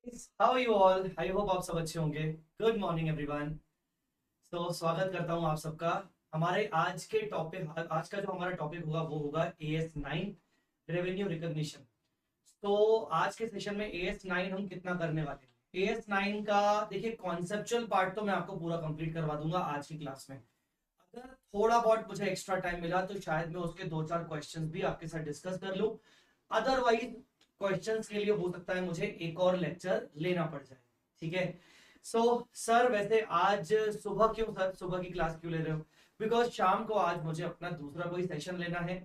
How are you all? I hope आप सब अच्छे होंगे। Good morning everyone. स्वागत करता हूं आप सबका। हमारे आज का जो हमारा टॉपिक होगा वो होगा AS9 रेवेन्यू रिकॉग्निशन। तो आज के सेशन में AS9 हम कितना करने वाले हैं। AS9 का देखिए कॉन्सेप्चुअल पार्ट तो मैं आपको पूरा कंप्लीट करवा दूंगा आज की क्लास में। अगर थोड़ा बहुत मुझे एक्स्ट्रा टाइम मिला तो शायद मैं उसके दो चार क्वेश्चंस भी आपके साथ डिस्कस कर लूं। अदरवाइज क्वेश्चंस के लिए हो सकता है मुझे एक और लेक्चर लेना पड़ जाए। ठीक है। सर वैसे आज सुबह क्यों, सर सुबह की क्लास क्यों ले रहे हो? बिकॉज शाम को आज मुझे अपना दूसरा कोई सेशन लेना है।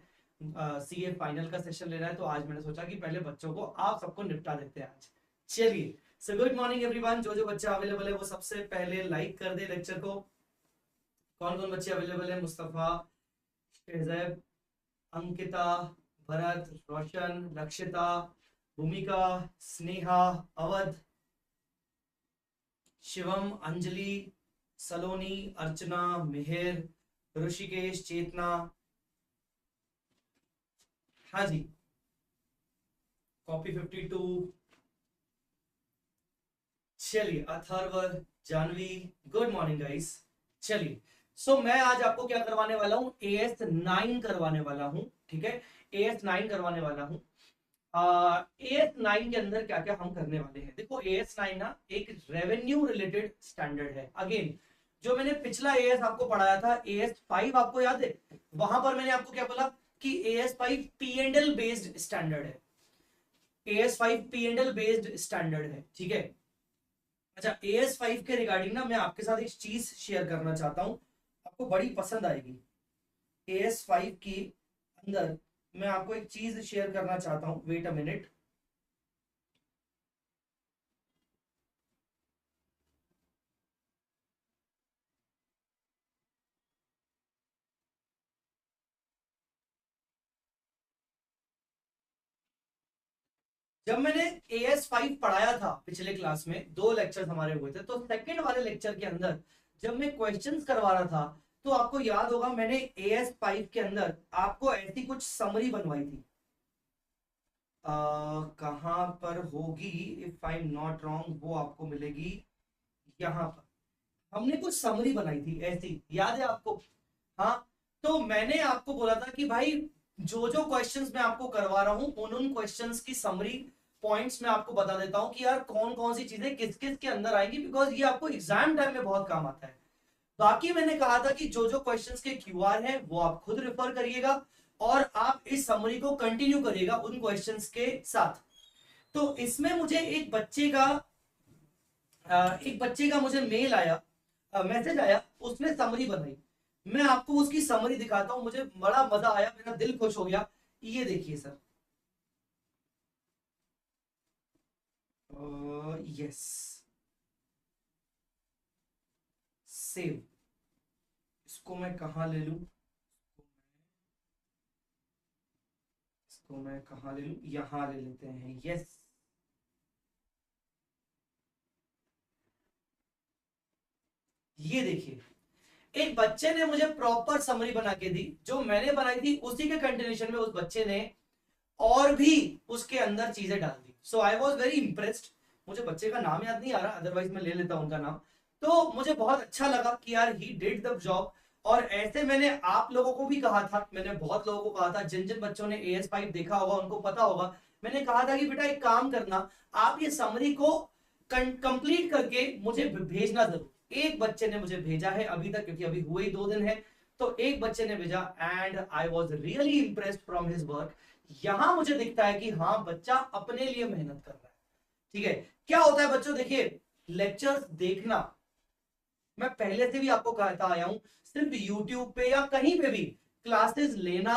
CA फाइनल का सेशन लेना है, तो आज मैंने सोचा कि पहले बच्चों को आप सबको निपटा देते हैं आज। चलिए, सो गुड मॉर्निंग एवरीवन। जो जो बच्चा अवेलेबल है वो सबसे पहले लाइक कर दे लेक्चर को। कौन कौन बच्चे अवेलेबल है? मुस्तफा, शहजैब, अंकिता, भरत, रोशन, लक्षिता, भूमिका, स्नेहा, अवध, शिवम, अंजलि, सलोनी, अर्चना, मिहिर, ऋषिकेश, चेतना। हाँ जी, कॉपी 52। चलिए, Atharv, Janvi, good morning guys. चलिए, मैं आज आपको क्या करवाने वाला हूं? AS9 करवाने वाला हूं। ठीक है, AS9 करवाने वाला हूं। AS9 के अंदर क्या क्या हम करने वाले हैं? देखो, AS9 ना एक रेवेन्यू रिलेटेड स्टैंडर्ड है। अगेन, जो मैंने पिछला AS आपको पढ़ाया था, AS5 आपको याद है? वहां पर मैंने आपको क्या बोला कि AS5 P&L बेस्ड स्टैंडर्ड है। AS5 P&L बेस्ड स्टैंडर्ड है। ठीक है। अच्छा, AS5 के रिगार्डिंग ना मैं आपके साथ एक चीज शेयर करना चाहता हूं, आपको बड़ी पसंद आएगी। AS5 की अंदर मैं आपको एक चीज शेयर करना चाहता हूं। Wait a minute. जब मैंने AS5 पढ़ाया था पिछले क्लास में, दो लेक्चर हमारे हुए थे, तो सेकंड वाले लेक्चर के अंदर जब मैं क्वेश्चंस करवा रहा था, तो आपको याद होगा मैंने AS5 के अंदर आपको ऐसी कुछ समरी बनवाई थी। कहां पर होगी? If I am not wrong, वो आपको मिलेगी यहां पर। हमने कुछ समरी बनाई थी ऐसी, याद है आपको? हाँ। तो मैंने आपको बोला था कि भाई, जो जो क्वेश्चंस मैं आपको करवा रहा हूं उन उन क्वेश्चंस की समरी पॉइंट्स मैं आपको बता देता हूं कि यार कौन कौन सी चीजें किस किस के अंदर आएंगी, बिकॉज ये आपको एग्जाम टाइम में बहुत काम आता है। बाकी मैंने कहा था कि जो जो क्वेश्चंस के QR है वो आप खुद रेफर करिएगा और आप इस समरी को कंटिन्यू करिएगा उन क्वेश्चंस के साथ। तो इसमें मुझे एक बच्चे का मुझे मेल आया, मैसेज आया, उसने समरी बनाई। मैं आपको उसकी समरी दिखाता हूं, मुझे बड़ा मजा आया, मेरा दिल खुश हो गया। ये देखिए सर। Yes, save. इसको मैं कहा ले लूं? इसको मैं कहा ले लूं? यहां ले लेते हैं। यस, ये देखिए, एक बच्चे ने मुझे प्रॉपर समरी बना के दी, जो मैंने बनाई थी उसी के कंटिन्यूशन में उस बच्चे ने और भी उसके अंदर चीजें डाल दी। सो आई वॉज वेरी इंप्रेस्ड। मुझे बच्चे का नाम याद नहीं आ रहा, अदरवाइज मैं ले लेता हूं उनका नाम। तो मुझे बहुत अच्छा लगा कि यार ही डिड द जॉब। और ऐसे मैंने आप लोगों को भी कहा था, मैंने बहुत लोगों को कहा था, जिन जिन बच्चों ने AS5 देखा होगा उनको पता होगा। मैंने कहा था कि बेटा एक काम करना, आप ये समरी को कंप्लीट करके मुझे भेजना जरूर। एक बच्चे ने मुझे भेजा है अभी तक, क्योंकि अभी हुए ही 2 दिन है। तो एक बच्चे ने भेजा and I was really impressed from his work. यहां मुझे दिखता है कि हाँ, बच्चा अपने लिए मेहनत कर रहा है। ठीक है। क्या होता है बच्चों, देखिए, लेक्चर्स देखना मैं पहले से भी आपको कहता आया हूं, सिर्फ यूट्यूब पे या कहीं पे भी क्लासेस लेना,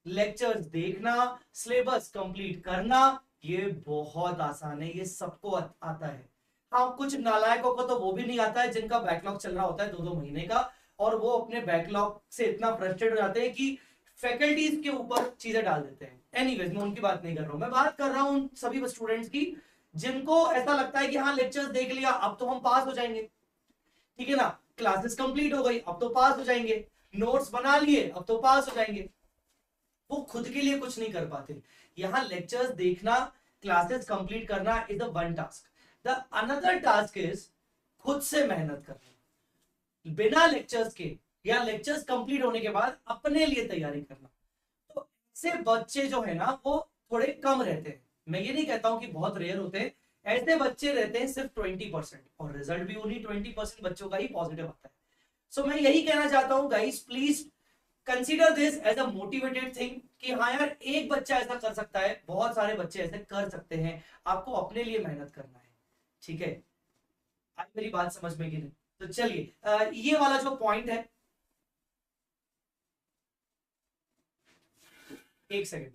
लेक्चर्स देखना, सिलेबस कंप्लीट करना, ये बहुत आसान है, ये सबको आता है। हाँ, कुछ नालायकों को तो वो भी नहीं आता है, जिनका बैकलॉग चल रहा होता है 2-2 महीने का, और वो अपने बैकलॉग से इतना फ्रस्ट्रेट हो जाते हैं कि फैकल्टीज के ऊपर चीजें डाल देते हैं। एनीवेज, मैं उनकी बात नहीं कर रहा हूं, मैं बात कर रहा हूं उन सभी स्टूडेंट्स की जिनको ऐसा लगता है कि हाँ, लेक्चर्स देख लिया अब तो हम पास हो जाएंगे। ठीक है ना, क्लासेस कंप्लीट हो गई अब तो पास हो जाएंगे, नोट्स बना लिए अब तो पास हो जाएंगे। वो खुद के लिए कुछ नहीं कर पाते। यहां लेक्चर्स देखना, क्लासेस कंप्लीट करना is a one task. The another task is खुद से मेहनत करना, बिना लेक्चर्स के या लेक्चर्स कंप्लीट होने के बाद अपने लिए तैयारी करना। तो ऐसे बच्चे जो है ना वो थोड़े कम रहते हैं, मैं ये नहीं कहता हूं कि बहुत रेयर होते हैं, ऐसे बच्चे रहते हैं सिर्फ 20%, और रिजल्ट भी उन्हीं 20% बच्चों का ही पॉजिटिव आता है। सो मैं यही कहना चाहता हूं guys, please consider this as a motivated thing कि हाँ यार एक बच्चा ऐसा कर सकता है, बहुत सारे बच्चे ऐसे कर सकते हैं, आपको अपने लिए मेहनत करना है। ठीक है, आज मेरी बात समझ में कि नहीं? तो चलिए ये वाला जो पॉइंट है, एक सेकेंड,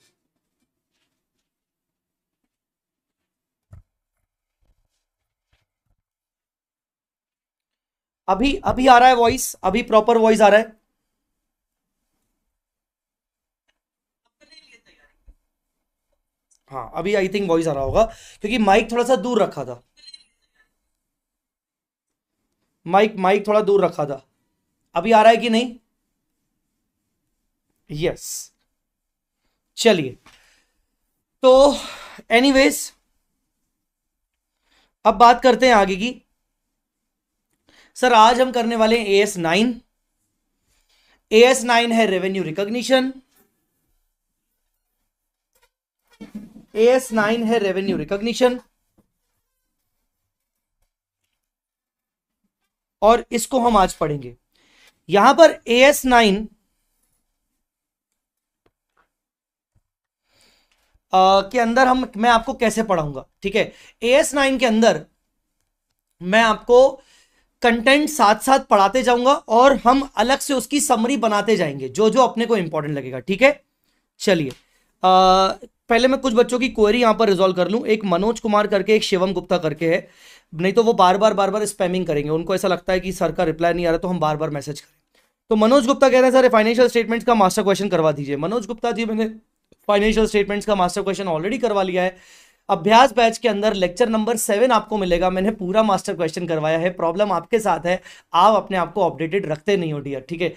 अभी अभी आ रहा है वॉइस, अभी प्रॉपर वॉइस आ रहा है। हाँ अभी आई थिंक वॉइस आ रहा होगा, क्योंकि माइक थोड़ा सा दूर रखा था, माइक माइक थोड़ा दूर रखा था। अभी आ रहा है कि नहीं? यस, चलिए। तो एनीवेज अब बात करते हैं आगे की। सर आज हम करने वाले हैं AS9। AS9 है रेवेन्यू रिकॉग्निशन, AS9 है रेवेन्यू रिकॉग्निशन, और इसको हम आज पढ़ेंगे। यहां पर AS9 के अंदर मैं आपको कैसे पढ़ाऊंगा, ठीक है। AS9 के अंदर मैं आपको कंटेंट साथ साथ पढ़ाते जाऊंगा और हम अलग से उसकी समरी बनाते जाएंगे जो जो अपने को इंपॉर्टेंट लगेगा, ठीक है। चलिए पहले मैं कुछ बच्चों की क्वेरी यहां पर रिजॉल्व कर लूं। एक मनोज कुमार करके, एक शिवम गुप्ता करके है, नहीं तो वो बार बार स्पैमिंग करेंगे, उनको ऐसा लगता है कि सर का रिप्लाई नहीं आ रहा तो हम बार बार मैसेज करें। तो मनोज गुप्ता कह रहे हैं सर फाइनेंशियल स्टेटमेंट्स का मास्टर क्वेश्चन करवा दीजिए। मनोज गुप्ता जी, मैंने फाइनेंशियल स्टेटमेंट्स का मास्टर क्वेश्चन ऑलरेडी करवा लिया है। अभ्यास बैच के अंदर लेक्चर नंबर 7 आपको मिलेगा, मैंने पूरा मास्टर क्वेश्चन करवाया है। प्रॉब्लम आपके साथ है, आप अपने आप को अपडेटेड रखते नहीं हो डियर, ठीक है,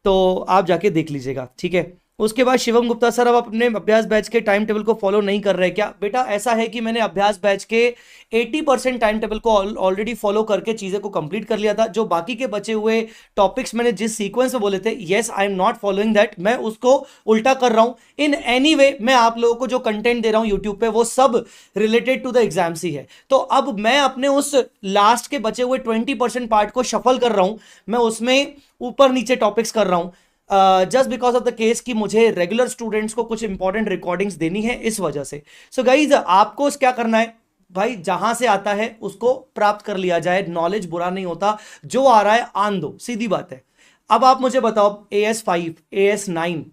तो आप जाके देख लीजिएगा, ठीक है। उसके बाद शिवम गुप्ता सर, अब अपने अभ्यास बैच के टाइम टेबल को फॉलो नहीं कर रहे क्या? बेटा ऐसा है कि मैंने अभ्यास बैच के 80% टाइम टेबल को ऑलरेडी फॉलो करके चीजें को कंप्लीट कर लिया था। जो बाकी के बचे हुए टॉपिक्स मैंने जिस सीक्वेंस में बोले थे, yes I am not following that, मैं उसको उल्टा कर रहा हूं। इन एनी वे मैं आप लोगों को जो कंटेंट दे रहा हूं यूट्यूब पे वो सब रिलेटेड टू द एग्जाम्स ही है। तो अब मैं अपने उस लास्ट के बचे हुए 20% पार्ट को शफल कर रहा हूं, मैं उसमें ऊपर नीचे टॉपिक्स कर रहा हूं, just because of the case कि मुझे रेगुलर स्टूडेंट्स को कुछ इंपॉर्टेंट रिकॉर्डिंग्स देनी है, इस वजह से। सो गाइज आपको क्या करना है भाई, जहां से आता है उसको प्राप्त कर लिया जाए, नॉलेज बुरा नहीं होता, जो आ रहा है आन दो, सीधी बात है। अब आप मुझे बताओ AS5, AS9,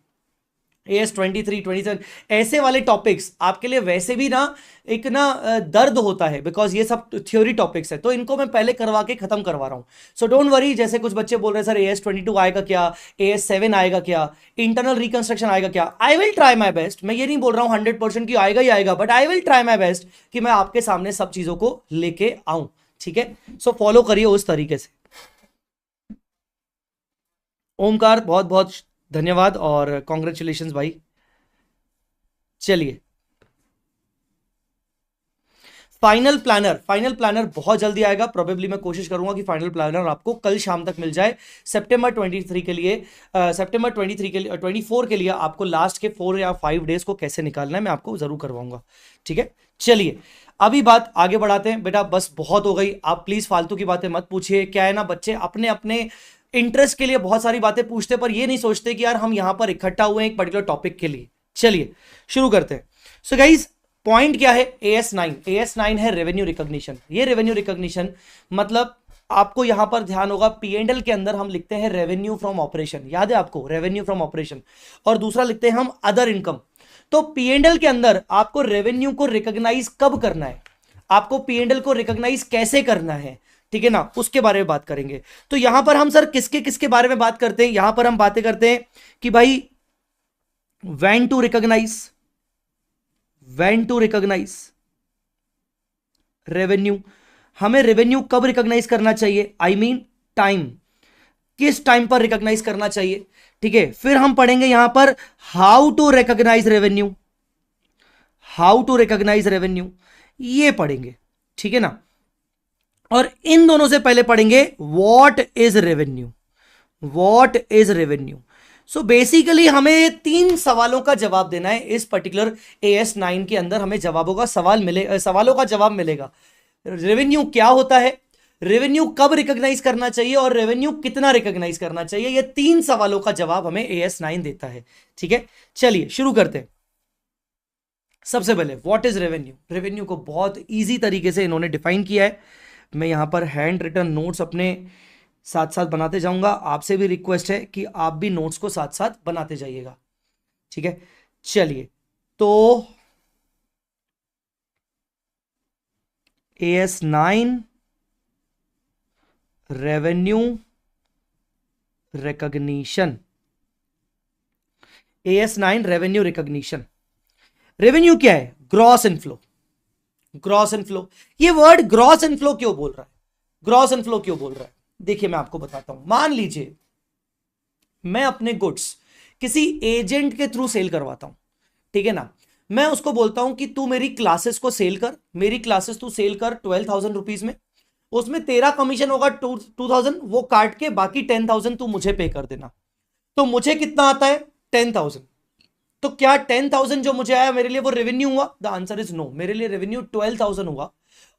AS23, 27 ऐसे वाले टॉपिक्स आपके लिए वैसे भी ना एक ना दर्द होता है, बिकॉज ये सब थ्योरी टॉपिक्स है, तो इनको मैं पहले करवा के खत्म करवा रहा हूं। सो डोंट वरी, जैसे कुछ बच्चे बोल रहे हैं सर AS22 आएगा क्या, AS7 आएगा क्या, इंटरनल रिकंस्ट्रक्शन आएगा क्या, I will try my best. मैं ये नहीं बोल रहा हूं 100% कि आएगा ही आएगा, but I will try my best कि मैं आपके सामने सब चीजों को लेके आऊं, ठीक है। सो फॉलो करिए उस तरीके से। ओमकार बहुत बहुत धन्यवाद और कॉन्ग्रेचुलेशन भाई। चलिए फाइनल प्लानर बहुत जल्दी आएगा, प्रोबेबली मैं कोशिश करूंगा कि फाइनल प्लानर आपको कल शाम तक मिल जाए। सितंबर 23 के लिए, सितंबर 23 के लिए, 24 के लिए आपको लास्ट के 4 या 5 डेज को कैसे निकालना है मैं आपको जरूर करवाऊंगा, ठीक है। चलिए अभी बात आगे बढ़ाते हैं। बेटा बस बहुत हो गई, आप प्लीज फालतू की बातें मत पूछिए। क्या है ना, बच्चे अपने अपने इंटरेस्ट के लिए बहुत सारी बातें पूछते, पर ये नहीं सोचते कि यार हम यहां पर इकट्ठा हुए हैं एक पर्टिकुलर टॉपिक के लिए। चलिए शुरू करते हैं। सो गाइज पॉइंट क्या है, AS9 है रेवेन्यू रिकॉग्निशन। ये रेवेन्यू रिकॉग्निशन मतलब आपको यहां पर ध्यान होगा, P&L के अंदर हम लिखते हैं रेवेन्यू फ्रॉम ऑपरेशन, याद है आपको, रेवेन्यू फ्रॉम ऑपरेशन, और दूसरा लिखते हैं हम अदर इनकम। तो P&L के अंदर आपको रेवेन्यू को रिकॉग्नाइज कब करना है, आपको P&L को रिकॉग्नाइज कैसे करना है, ठीक है ना, उसके बारे में बात करेंगे। तो यहां पर हम सर किसके किसके बारे में बात करते हैं, यहां पर हम बातें करते हैं कि भाई when to recognize रेवेन्यू, हमें रेवेन्यू कब रिकॉग्नाइज करना चाहिए, आई मीन टाइम, किस टाइम पर रिकॉग्नाइज करना चाहिए, ठीक है। फिर हम पढ़ेंगे यहां पर हाउ टू रिकॉग्नाइज रेवेन्यू, ये पढ़ेंगे, ठीक है ना। और इन दोनों से पहले पढ़ेंगे what is revenue. What is revenue. So basically हमें 3 सवालों का जवाब देना है इस पर्टिकुलर AS9 के अंदर। हमें जवाबों का सवालों का जवाब मिलेगा। रेवेन्यू क्या होता है, रेवेन्यू कब रिकॉग्नाइज करना चाहिए और रेवेन्यू कितना रिकॉग्नाइज करना चाहिए, ये 3 सवालों का जवाब हमें AS9 देता है। ठीक है, चलिए शुरू करते हैं। सबसे पहले व्हाट इज रेवेन्यू। रेवेन्यू को बहुत इजी तरीके से इन्होंने डिफाइन किया है। मैं यहां पर हैंड रिटन नोट्स अपने साथ साथ बनाते जाऊंगा। आपसे भी रिक्वेस्ट है कि आप भी नोट्स को साथ साथ बनाते जाइएगा। ठीक है, चलिए तो AS9 revenue recognition. AS9 revenue recognition. Revenue क्या है? Gross inflow. Gross inflow. ये वर्ड ग्रॉस इनफ्लो क्यों बोल रहा है, ग्रॉस इनफ्लो क्यों बोल रहा है, देखिए मैं आपको बताता हूं। मान लीजिए मैं अपने गुड्स किसी एजेंट के थ्रू सेल करवाता हूं, ठीक है ना। मैं उसको बोलता हूं कि तू मेरी क्लासेस को सेल कर, मेरी क्लासेस तू सेल कर 12,000 रुपीज में, उसमें तेरा कमीशन होगा 2,000, वो काट के बाकी 10,000 तू मुझे पे कर देना। तो मुझे कितना आता है? 10,000। तो क्या 10,000 जो मुझे आया मेरे लिए वो रेवेन्यू हुआ? The answer is no. मेरे लिए रेवेन्यू 12,000 हुआ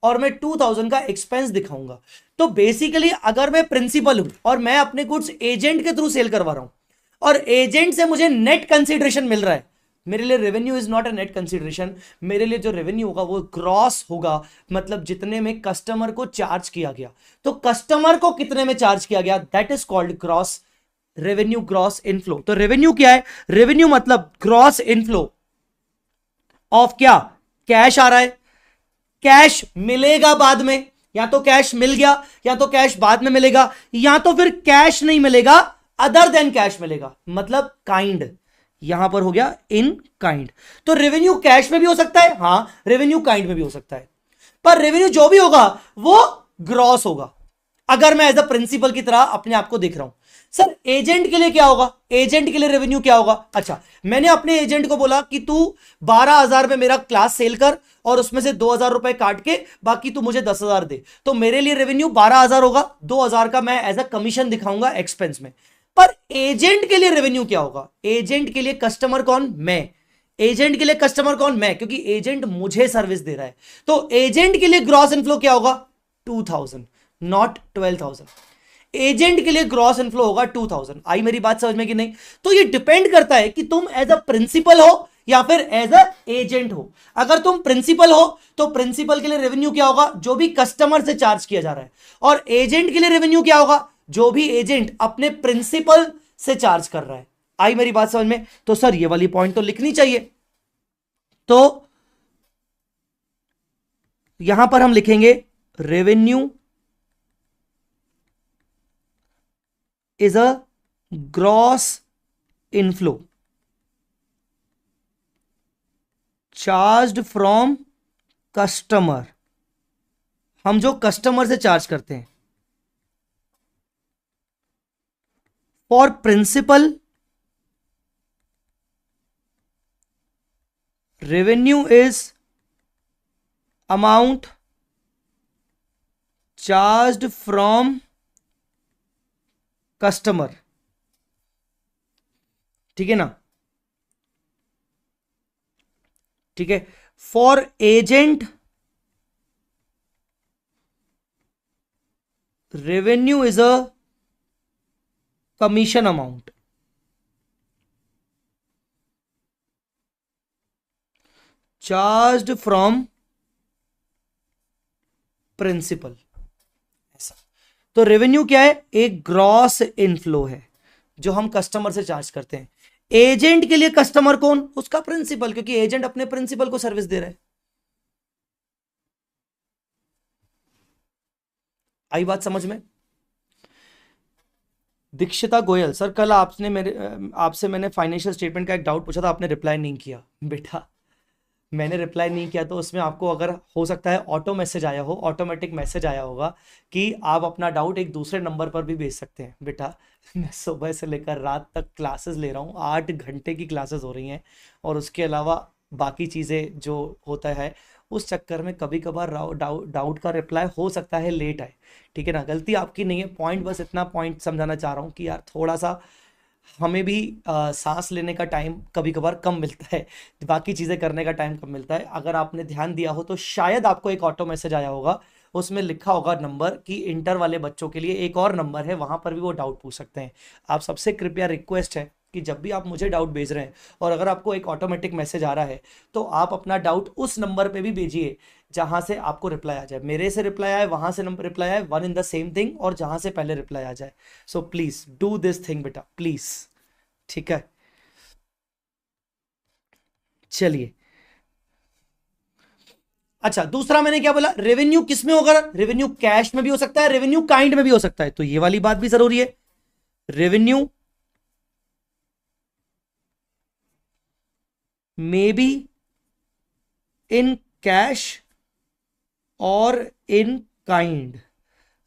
और मैं 2,000 का एक्सपेंस दिखाऊंगा। तो बेसिकली अगर मैं प्रिंसिपल हूं और मैं अपने गुड्स एजेंट के थ्रू सेल करवा रहा हूं और एजेंट से मुझे नेट कंसिडरेशन मिल रहा है, मेरे लिए revenue is not a net consideration. मेरे लिए जो रेवेन्यू होगा वो ग्रॉस होगा, मतलब जितने में कस्टमर को चार्ज किया गया। तो कस्टमर को कितने में चार्ज किया गया, that is called gross revenue, gross inflow. तो रेवेन्यू क्या है? रेवेन्यू मतलब ग्रॉस इनफ्लो ऑफ क्या? कैश आ रहा है, कैश मिलेगा बाद में, या तो कैश मिल गया या तो कैश बाद में मिलेगा, या तो फिर कैश नहीं मिलेगा, अदर देन कैश मिलेगा, मतलब काइंड। यहां पर हो गया इन काइंड। तो रेवेन्यू कैश में भी हो सकता है, हां रेवेन्यू काइंड में भी हो सकता है, पर रेवेन्यू जो भी होगा वो ग्रॉस होगा। अगर मैं एज अ प्रिंसिपल की तरह अपने आप को देख रहा हूं, सर एजेंट के लिए क्या होगा, एजेंट के लिए रेवेन्यू क्या होगा? अच्छा, मैंने अपने एजेंट को बोला कि तू 12,000 में मेरा क्लास सेल कर और उसमें से 2,000 रुपए काट के बाकी तू मुझे 10,000 दे। तो मेरे लिए रेवेन्यू 12,000 होगा, 2,000 का मैं एज अ कमीशन दिखाऊंगा एक्सपेंस में। पर एजेंट के लिए रेवेन्यू क्या होगा? एजेंट के लिए कस्टमर कौन? मैं। एजेंट के लिए कस्टमर कौन? मैं, क्योंकि एजेंट मुझे सर्विस दे रहा है। तो एजेंट के लिए ग्रॉस इनफ्लो क्या होगा? 2,000, नॉट 12,000। एजेंट के लिए ग्रॉस इनफ्लो होगा 2,000। आई मेरी बात समझ में कि नहीं? तो ये डिपेंड करता है कि तुम एज अ प्रिंसिपल हो या फिर एज अ एजेंट हो। अगर तुम प्रिंसिपल हो तो प्रिंसिपल के लिए रेवेन्यू क्या होगा? जो भी कस्टमर से चार्ज किया जा रहा है। और एजेंट के लिए रेवेन्यू क्या होगा? जो भी एजेंट अपने प्रिंसिपल से चार्ज कर रहा है। आई मेरी बात समझ में? तो सर ये वाली पॉइंट तो लिखनी चाहिए। तो यहां पर हम लिखेंगे revenue is a gross inflow charged from customer। हम जो कस्टमर से चार्ज करते हैं for principal revenue is amount charged from customer. ठीक है ना? ठीक है। For agent revenue is a commission amount charged from principal. ऐसा। तो रेवेन्यू क्या है? एक ग्रॉस इनफ्लो है जो हम कस्टमर से चार्ज करते हैं। एजेंट के लिए कस्टमर कौन? उसका प्रिंसिपल, क्योंकि एजेंट अपने प्रिंसिपल को सर्विस दे रहा है। आई बात समझ में? दीक्षिता गोयल, सर कल आपसे मैंने फाइनेंशियल स्टेटमेंट का एक डाउट पूछा था, आपने रिप्लाई नहीं किया। बेटा मैंने रिप्लाई नहीं किया तो उसमें आपको अगर हो सकता है ऑटो मैसेज आया हो, ऑटोमेटिक मैसेज आया होगा कि आप अपना डाउट एक दूसरे नंबर पर भी भेज सकते हैं। बेटा मैं सुबह से लेकर रात तक क्लासेस ले रहा हूँ, 8 घंटे की क्लासेस हो रही हैं और उसके अलावा बाकी चीज़ें जो होता है उस चक्कर में कभी कभार डाउट का रिप्लाई हो सकता है लेट आए, ठीक है ना, गलती आपकी नहीं है, पॉइंट बस इतना पॉइंट समझाना चाह रहा हूँ कि यार थोड़ा सा हमें भी सांस लेने का टाइम कभी कभार कम मिलता है, बाकी चीज़ें करने का टाइम कम मिलता है। अगर आपने ध्यान दिया हो तो शायद आपको एक ऑटो मैसेज आया होगा, उसमें लिखा होगा नंबर कि इंटर वाले बच्चों के लिए एक और नंबर है, वहां पर भी वो डाउट पूछ सकते हैं। आप सबसे कृपया रिक्वेस्ट है कि जब भी आप मुझे डाउट भेज रहे हैं और अगर आपको एक ऑटोमेटिक मैसेज आ रहा है तो आप अपना डाउट उस नंबर पे भी भेजिए जहां से आपको रिप्लाई आ जाए। मेरे से रिप्लाई आए, वहां से नंबर रिप्लाई आए, one in the same thing, और जहां से पहले रिप्लाई आ जाए। So please do this thing बेटा, प्लीज, ठीक है। चलिए, अच्छा दूसरा मैंने क्या बोला, रेवेन्यू किस में होगा, रेवेन्यू कैश में भी हो सकता है, रेवेन्यू काइंड में भी हो सकता है, तो ये वाली बात भी जरूरी है। Revenue may be in cash और इन काइंड,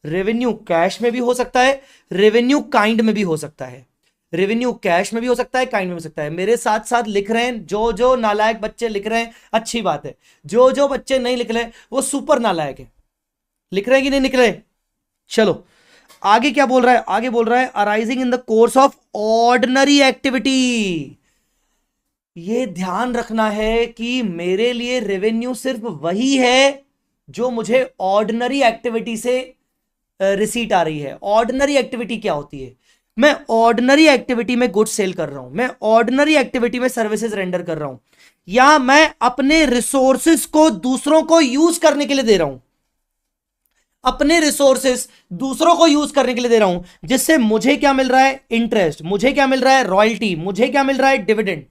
रेवेन्यू कैश में भी हो सकता है, रेवेन्यू काइंड में भी हो सकता है, रेवेन्यू कैश में भी हो सकता है, काइंड में हो सकता है। मेरे साथ साथ लिख रहे हैं, जो जो नालायक बच्चे लिख रहे हैं अच्छी बात है, जो जो बच्चे नहीं लिख रहे वो सुपर नालायक है। लिख रहे हैं कि नहीं लिख रहे? चलो आगे क्या बोल रहा है, आगे बोल रहा है arising in the course of ordinary activity. ये ध्यान रखना है कि मेरे लिए रेवेन्यू सिर्फ वही है जो मुझे ऑर्डिनरी एक्टिविटी से रिसीट आ रही है। ऑर्डिनरी एक्टिविटी क्या होती है? मैं ऑर्डिनरी एक्टिविटी में गुड्स सेल कर रहा हूं, मैं ऑर्डिनरी एक्टिविटी में सर्विसेज रेंडर कर रहा हूं, या मैं अपने रिसोर्सेस को दूसरों को यूज करने के लिए दे रहा हूं, अपने रिसोर्सेस दूसरों को यूज करने के लिए दे रहा हूं, जिससे मुझे क्या मिल रहा है, इंटरेस्ट, मुझे क्या मिल रहा है, रॉयल्टी, मुझे क्या मिल रहा है, डिविडेंड।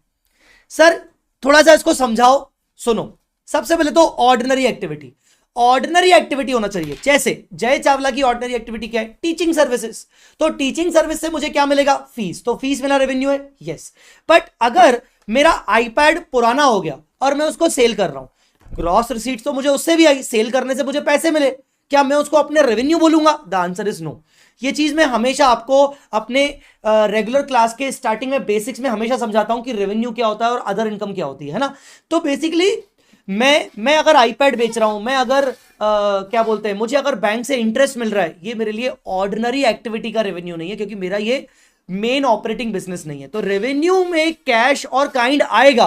सर थोड़ा सा इसको समझाओ, सुनो। सबसे पहले तो ऑर्डिनरी एक्टिविटी, ऑर्डिनरी एक्टिविटी होना चाहिए। जैसे जय चावला की ऑर्डिनरी एक्टिविटी क्या है, टीचिंग सर्विसेज, तो टीचिंग सर्विस से मुझे क्या मिलेगा, फीस, तो फीस मेरा रेवेन्यू है, यस। बट अगर मेरा आईपैड पुराना हो गया और मैं उसको सेल कर रहा हूं, ग्रॉस रिसीट तो मुझे उससे भी आई, सेल करने से मुझे पैसे मिले, क्या मैं उसको अपने रेवेन्यू बोलूंगा? The answer is no. ये चीज मैं हमेशा आपको अपने रेगुलर क्लास के स्टार्टिंग में बेसिक्स में हमेशा समझाता हूं कि रेवेन्यू क्या होता है और अदर इनकम क्या होती है ना। तो बेसिकली मैं अगर आईपैड बेच रहा हूं, मैं अगर क्या बोलते हैं, मुझे अगर बैंक से इंटरेस्ट मिल रहा है, ये मेरे लिए ऑर्डिनरी एक्टिविटी का रेवेन्यू नहीं है, क्योंकि मेरा ये मेन ऑपरेटिंग बिजनेस नहीं है। तो रेवेन्यू में कैश और काइंड आएगा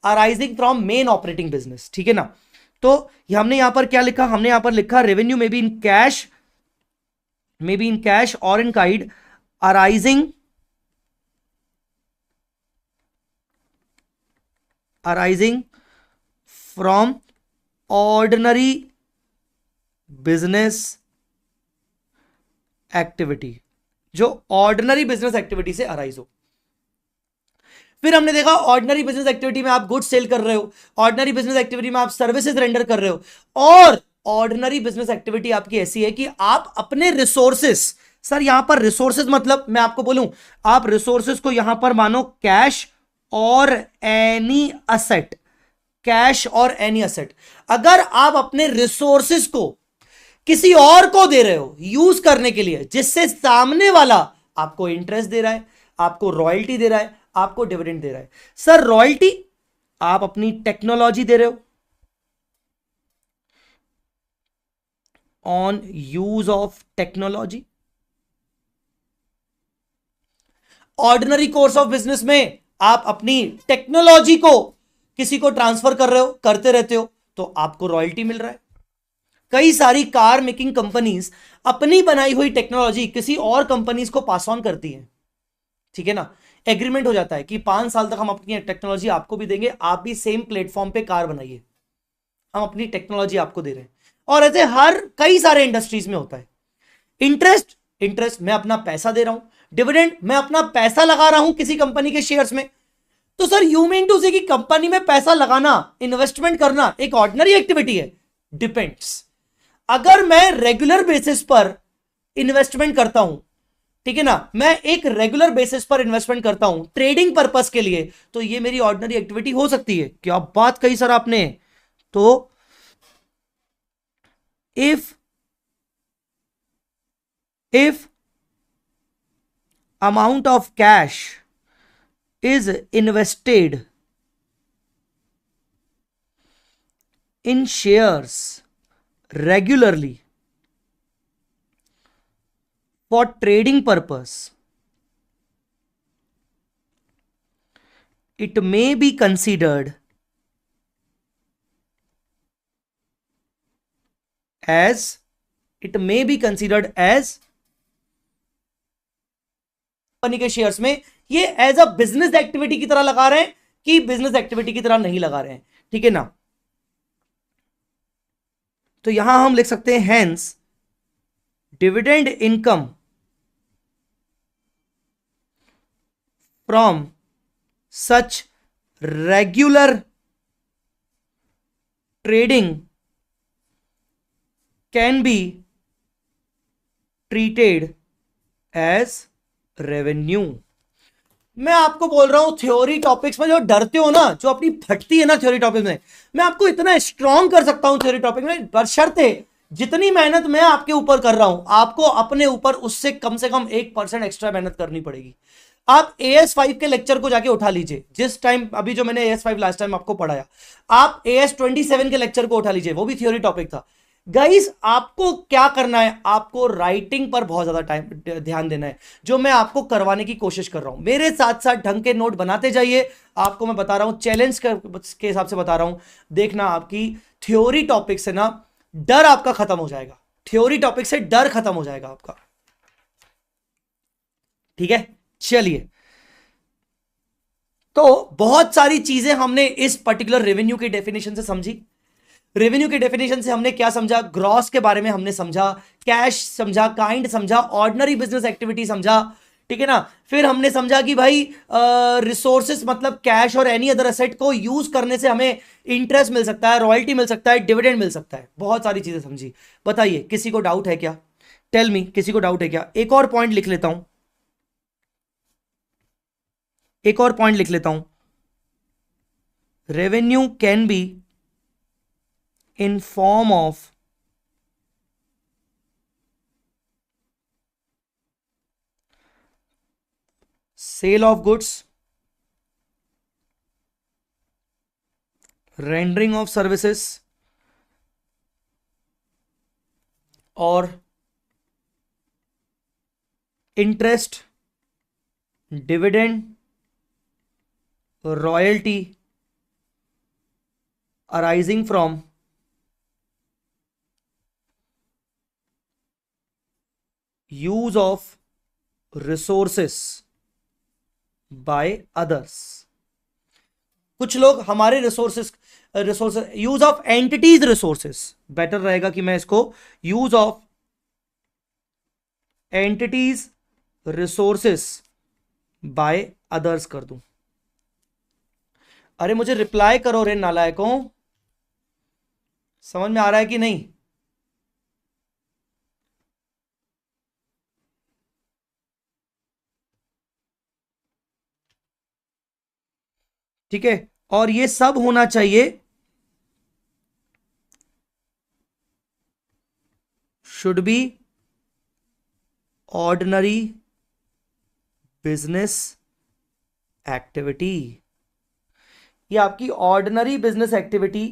arising from main operating business, ठीक है ना। तो हमने यहां पर क्या लिखा, हमने यहां पर लिखा रेवेन्यू में be in cash, may be in cash और in kind arising from ordinary business activity, जो ऑर्डिनरी बिजनेस एक्टिविटी से अराइज हो। फिर हमने देखा ऑर्डिनरी बिजनेस एक्टिविटी में आप गुड्स सेल कर रहे हो, ऑर्डिनरी बिजनेस एक्टिविटी में आप सर्विसेज रेंडर कर रहे हो, और ऑर्डिनरी बिजनेस एक्टिविटी आपकी ऐसी है कि आप अपने रिसोर्सेस, सर यहां पर रिसोर्सेज मतलब मैं आपको बोलूं, आप रिसोर्सेज को यहां पर मानो कैश और एनी असेट, कैश और एनी असेट। अगर आप अपने रिसोर्सेज को किसी और को दे रहे हो यूज करने के लिए, जिससे सामने वाला आपको इंटरेस्ट दे रहा है, आपको रॉयल्टी दे रहा है, आपको डिविडेंड दे रहा है। सर रॉयल्टी आप अपनी टेक्नोलॉजी दे रहे हो, on use of technology. Ordinary course of business में आप अपनी टेक्नोलॉजी को किसी को ट्रांसफर कर रहे हो, करते रहते हो, तो आपको रॉयल्टी मिल रहा है। कई सारी कार मेकिंग कंपनीज अपनी बनाई हुई टेक्नोलॉजी किसी और कंपनीज को पास ऑन करती हैं, ठीक है ना। एग्रीमेंट हो जाता है कि 5 साल तक हम अपनी टेक्नोलॉजी आपको भी देंगे, आप भी सेम प्लेटफॉर्म पे कार बनाइए, हम अपनी टेक्नोलॉजी आपको दे रहे हैं। और ऐसे हर कई सारे इंडस्ट्रीज में होता है। इंटरेस्ट, इंटरेस्ट मैं अपना पैसा दे रहा हूं, डिविडेंड मैं अपना पैसा लगा रहा हूं किसी कंपनी के शेयर्स में। तो सर यू मीन टू से कि कंपनी में पैसा लगाना, इन्वेस्टमेंट करना एक ऑर्डिनरी एक्टिविटी है? डिपेंड्स। अगर मैं रेगुलर बेसिस पर इन्वेस्टमेंट करता हूं, ठीक है ना, मैं एक रेगुलर बेसिस पर इन्वेस्टमेंट करता हूं ट्रेडिंग पर्पस के लिए, तो ये मेरी ऑर्डिनरी एक्टिविटी हो सकती है। क्या बात कही सर आपने? तो if amount of cash is invested in shares regularly for trading purpose, it may be considered as company के शेयर्स में ये एज अ बिजनेस एक्टिविटी की तरह लगा रहे हैं कि बिजनेस एक्टिविटी की तरह नहीं लगा रहे हैं, ठीक है ना। तो यहां हम लिख सकते हैं hence dividend income from such regular trading can be treated as revenue. मैं आपको बोल रहा हूं थ्योरी टॉपिक्स में जो डरते हो ना, जो अपनी फटती है ना थ्योरी टॉपिक्स में, मैं आपको इतना स्ट्रांग कर सकता हूं थ्योरी टॉपिक में, बशर्ते जितनी मेहनत मैं आपके ऊपर कर रहा हूं आपको अपने ऊपर उससे कम से कम 1% एक्स्ट्रा मेहनत करनी पड़ेगी। आप AS5 के लेक्चर को जाके उठा लीजिए, जिस टाइम अभी जो मैंने AS5 लास्ट टाइम आपको पढ़ाया, आप AS27 के लेक्चर को उठा लीजिए, वो भी थ्योरी टॉपिक था। गाइस आपको क्या करना है, आपको राइटिंग पर बहुत ज्यादा टाइम ध्यान देना है, जो मैं आपको करवाने की कोशिश कर रहा हूं। मेरे साथ साथ ढंग के नोट बनाते जाइए, आपको मैं बता रहा हूं चैलेंज के हिसाब से बता रहा हूं। देखना आपकी थ्योरी टॉपिक से ना डर आपका खत्म हो जाएगा, थ्योरी टॉपिक से डर खत्म हो जाएगा आपका, ठीक है। चलिए, तो बहुत सारी चीजें हमने इस पर्टिकुलर रेवेन्यू की डेफिनेशन से समझी। रेवेन्यू की डेफिनेशन से हमने क्या समझा, ग्रॉस के बारे में हमने समझा, कैश समझा, काइंड समझा, ऑर्डिनरी बिजनेस एक्टिविटी समझा, ठीक है ना। फिर हमने समझा कि भाई रिसोर्सेस मतलब कैश और एनी अदर एसेट को यूज करने से हमें इंटरेस्ट मिल सकता है, रॉयल्टी मिल सकता है, डिविडेंड मिल सकता है, बहुत सारी चीजें समझी। बताइए किसी को डाउट है क्या, टेल मी, किसी को डाउट है क्या। एक और पॉइंट लिख लेता हूं, एक और पॉइंट लिख लेता हूं, revenue can B in form of sale of goods, rendering of services, और interest, dividend, royalty arising from use of resources by others। कुछ लोग हमारे resources use of entities resources, better रहेगा कि मैं इसको use of entities resources by others कर दूं। अरे मुझे रिप्लाई करो रे नालायकों, समझ में आ रहा है कि नहीं। ठीक है, और ये सब होना चाहिए should be ordinary business activity. ये आपकी ऑर्डिनरी बिजनेस एक्टिविटी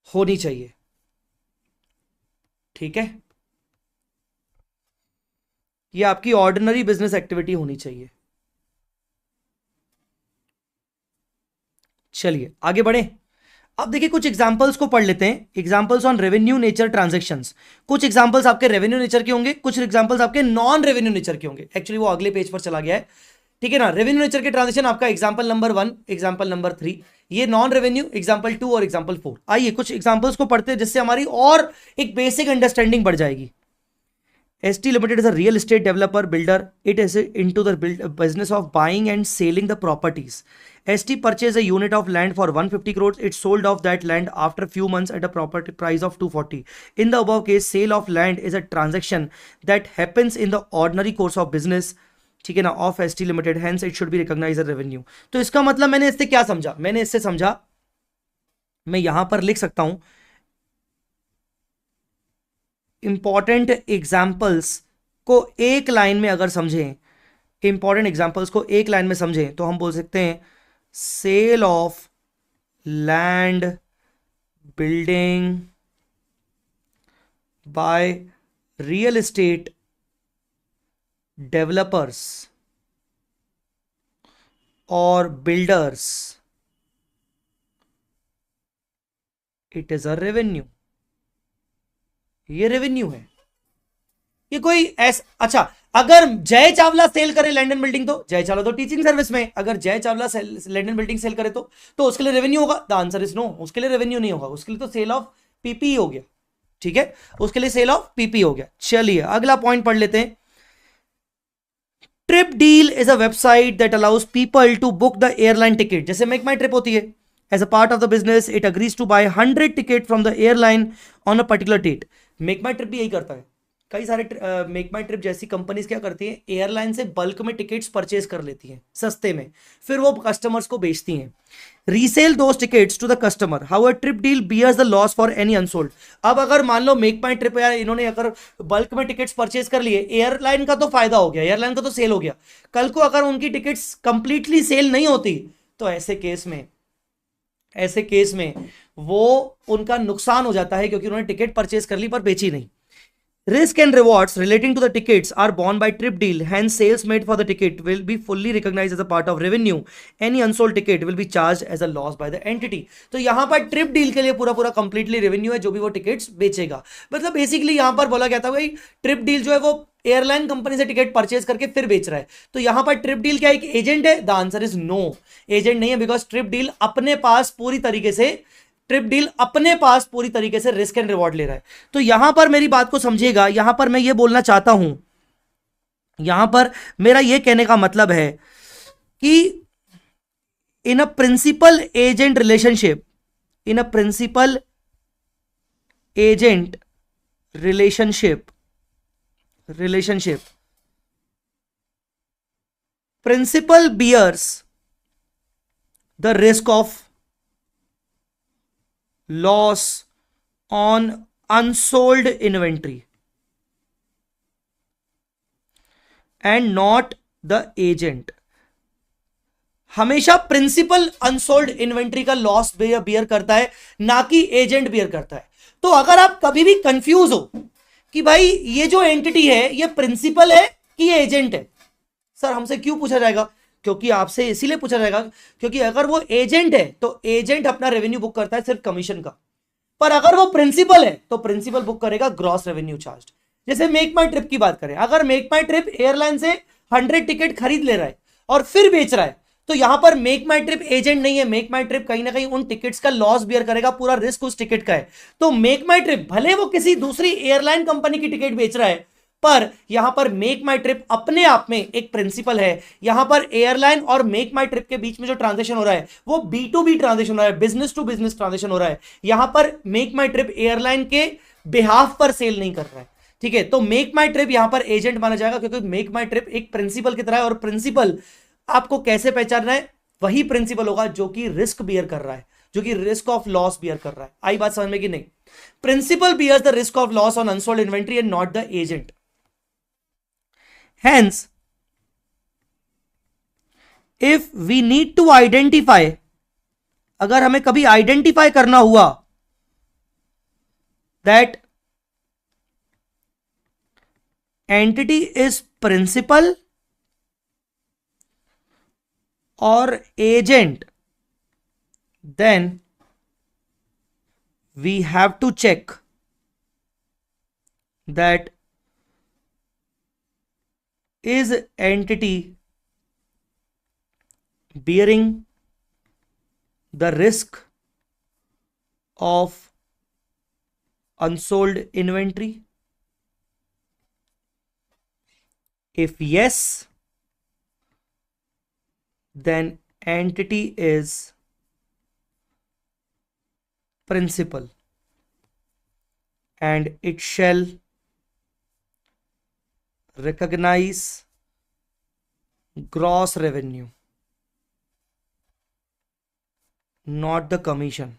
होनी चाहिए, ठीक है। ये आपकी ऑर्डिनरी बिजनेस एक्टिविटी होनी चाहिए। चलिए आगे बढ़े। अब देखिए कुछ एग्जांपल्स को पढ़ लेते हैं, examples on revenue nature transactions. कुछ एग्जांपल्स आपके रेवेन्यू नेचर के होंगे, कुछ एग्जांपल्स आपके नॉन रेवेन्यू नेचर के होंगे। एक्चुअली वो अगले पेज पर चला गया है, ठीक है ना। रेवेन्यू नेचर के ट्रांजेक्शन आपका एग्जांपल नंबर 1, एग्जांपल नंबर 3, ये नॉन रेवेन्यू एग्जांपल 2 और एग्जांपल 4। आइए कुछ एग्जांपल्स को पढ़ते हैं जिससे हमारी और एक बेसिक अंडरस्टैंडिंग बढ़ जाएगी। ST Limited is a real estate developer builder. It is into the business of buying and selling the properties. ST purchased a unit of land for 150 crores. It sold off that land after a few months at a property price of 240. In the above case, sale of land is a transaction that happens in the ordinary course of business, ठीक है ना, of ST Limited. Hence, it should be recognized as revenue. तो इसका मतलब मैंने इससे क्या समझा, मैंने इससे समझा, मैं यहां पर लिख सकता हूं इंपॉर्टेंट एग्जाम्पल्स को एक लाइन में अगर समझें, इंपॉर्टेंट एग्जाम्पल्स को एक लाइन में समझें तो हम बोल सकते हैं sale of land building by real estate developers और builders, it is a revenue. ये रेवेन्यू है। ये कोई ऐसा, अच्छा, अगर जय चावला सेल करे लैंड बिल्डिंग, तो जय चावला तो टीचिंग सर्विस में, अगर Jay Chawla land building cell करे तो उसके लिए रेवेन्यू होगा? द आंसर इज नो, उसके लिए रेवेन्यू नहीं होगा, उसके लिए तो सेल ऑफ पीपी हो गया। ठीक है, उसके लिए सेल ऑफ पीपी हो गया। चलिए अगला पॉइंट पढ़ लेते हैं। Trip Deal is a website that allows people to book the airline ticket, जैसे मेक माई ट्रिप होती है। As a part of the business it agrees to buy 100 ticket from the airline on a particular date. Make My Trip भी यही करता है। कई सारे Make My Trip जैसी कंपनीज क्या करती हैं, एयरलाइन से बल्क में टिकट्स परचेज कर लेती हैं सस्ते में, फिर वो कस्टमर्स को बेचती हैं। Resell those tickets to the customer, how a Trip Deal bears the loss for any unsold. अब अगर मान लो मेक माई ट्रिप या इन्होंने अगर बल्क में टिकट्स परचेज कर लिए, एयरलाइन का तो फायदा हो गया, एयरलाइन का तो सेल हो गया। कल को अगर उनकी टिकट्स कंप्लीटली सेल नहीं होती, तो ऐसे केस में वो उनका नुकसान हो जाता है, क्योंकि उन्होंने टिकट परचेज कर ली पर बेची नहीं। Risk and rewards relating to the tickets are borne by trip deal. Hence, sales made for the ticket will be fully recognized as a part of revenue. Any unsold ticket will be charged as a loss by the entity. तो यहाँ पर trip deal के लिए पूरा पूरा completely revenue है, जो भी वो टिकट्स बेचेगा। मतलब बेसिकली यहाँ पर बोला गया था भाई, ट्रिप डील जो है वो एयरलाइन कंपनी से टिकट परचेज करके फिर बेच रहा है। तो यहाँ पर ट्रिप डील क्या एक एजेंट है? The answer is no, agent नहीं है, बिकॉज ट्रिप डील अपने पास पूरी तरीके से रिस्क एंड रिवॉर्ड ले रहा है। तो यहां पर मेरी बात को समझिएगा, यहां पर मैं ये बोलना चाहता हूं, यहां पर मेरा ये कहने का मतलब है कि in a principal agent relationship, in a principal agent relationship principal bears the risk of loss on unsold inventory and not the agent। हमेशा प्रिंसिपल अनसोल्ड इन्वेंट्री का लॉस बियर करता है, ना कि एजेंट बियर करता है। तो अगर आप कभी भी कंफ्यूज हो कि भाई ये जो एंटिटी है ये प्रिंसिपल है कि ये एजेंट है, सर हमसे क्यों पूछा जाएगा? क्योंकि आपसे इसीलिए पूछा जाएगा क्योंकि अगर वो एजेंट है तो एजेंट अपना रेवेन्यू बुक करता है सिर्फ कमीशन का, पर अगर वो प्रिंसिपल है तो प्रिंसिपल बुक करेगा ग्रॉस रेवेन्यू चार्ज। जैसे मेक माई ट्रिप की बात करें, अगर मेक माई ट्रिप एयरलाइन से 100 टिकट खरीद ले रहा है और फिर बेच रहा है, तो यहां पर मेक माई ट्रिप एजेंट नहीं है। मेक माई ट्रिप कहीं ना कहीं उन टिकट्स का लॉस बियर करेगा, पूरा रिस्क उस टिकट का है। तो मेक माई ट्रिप भले वो किसी दूसरी एयरलाइन कंपनी की टिकट बेच रहा है, पर यहां पर मेक माई ट्रिप अपने आप में एक प्रिंसिपल है। यहां पर एयरलाइन और मेक माई ट्रिप के बीच में जो ट्रांजेक्शन हो रहा है वो B2B ट्रांजेक्शन हो रहा है, बिजनेस टू बिजनेस ट्रांजेक्शन हो रहा है। यहां पर मेक माई ट्रिप एयरलाइन के बिहाफ पर सेल नहीं कर रहा है। ठीक है, तो मेक माई ट्रिप यहां पर एजेंट माना जाएगा, क्योंकि मेक माई ट्रिप एक प्रिंसिपल की तरह है, और प्रिंसिपल आपको कैसे पहचानना है? वही प्रिंसिपल होगा जो कि रिस्क बियर कर रहा है, जो कि रिस्क ऑफ लॉस बियर कर रहा है। आई बात समझ में कि नहीं? Principal bears the risk of loss on unsold inventory and not the agent. Hence, if we need to identify, अगर हमें कभी आइडेंटिफाई करना हुआ that entity is principal or agent, then we have to check that is entity bearing the risk of unsold inventory. If yes, then entity is principal and it shall recognize gross revenue, not the commission।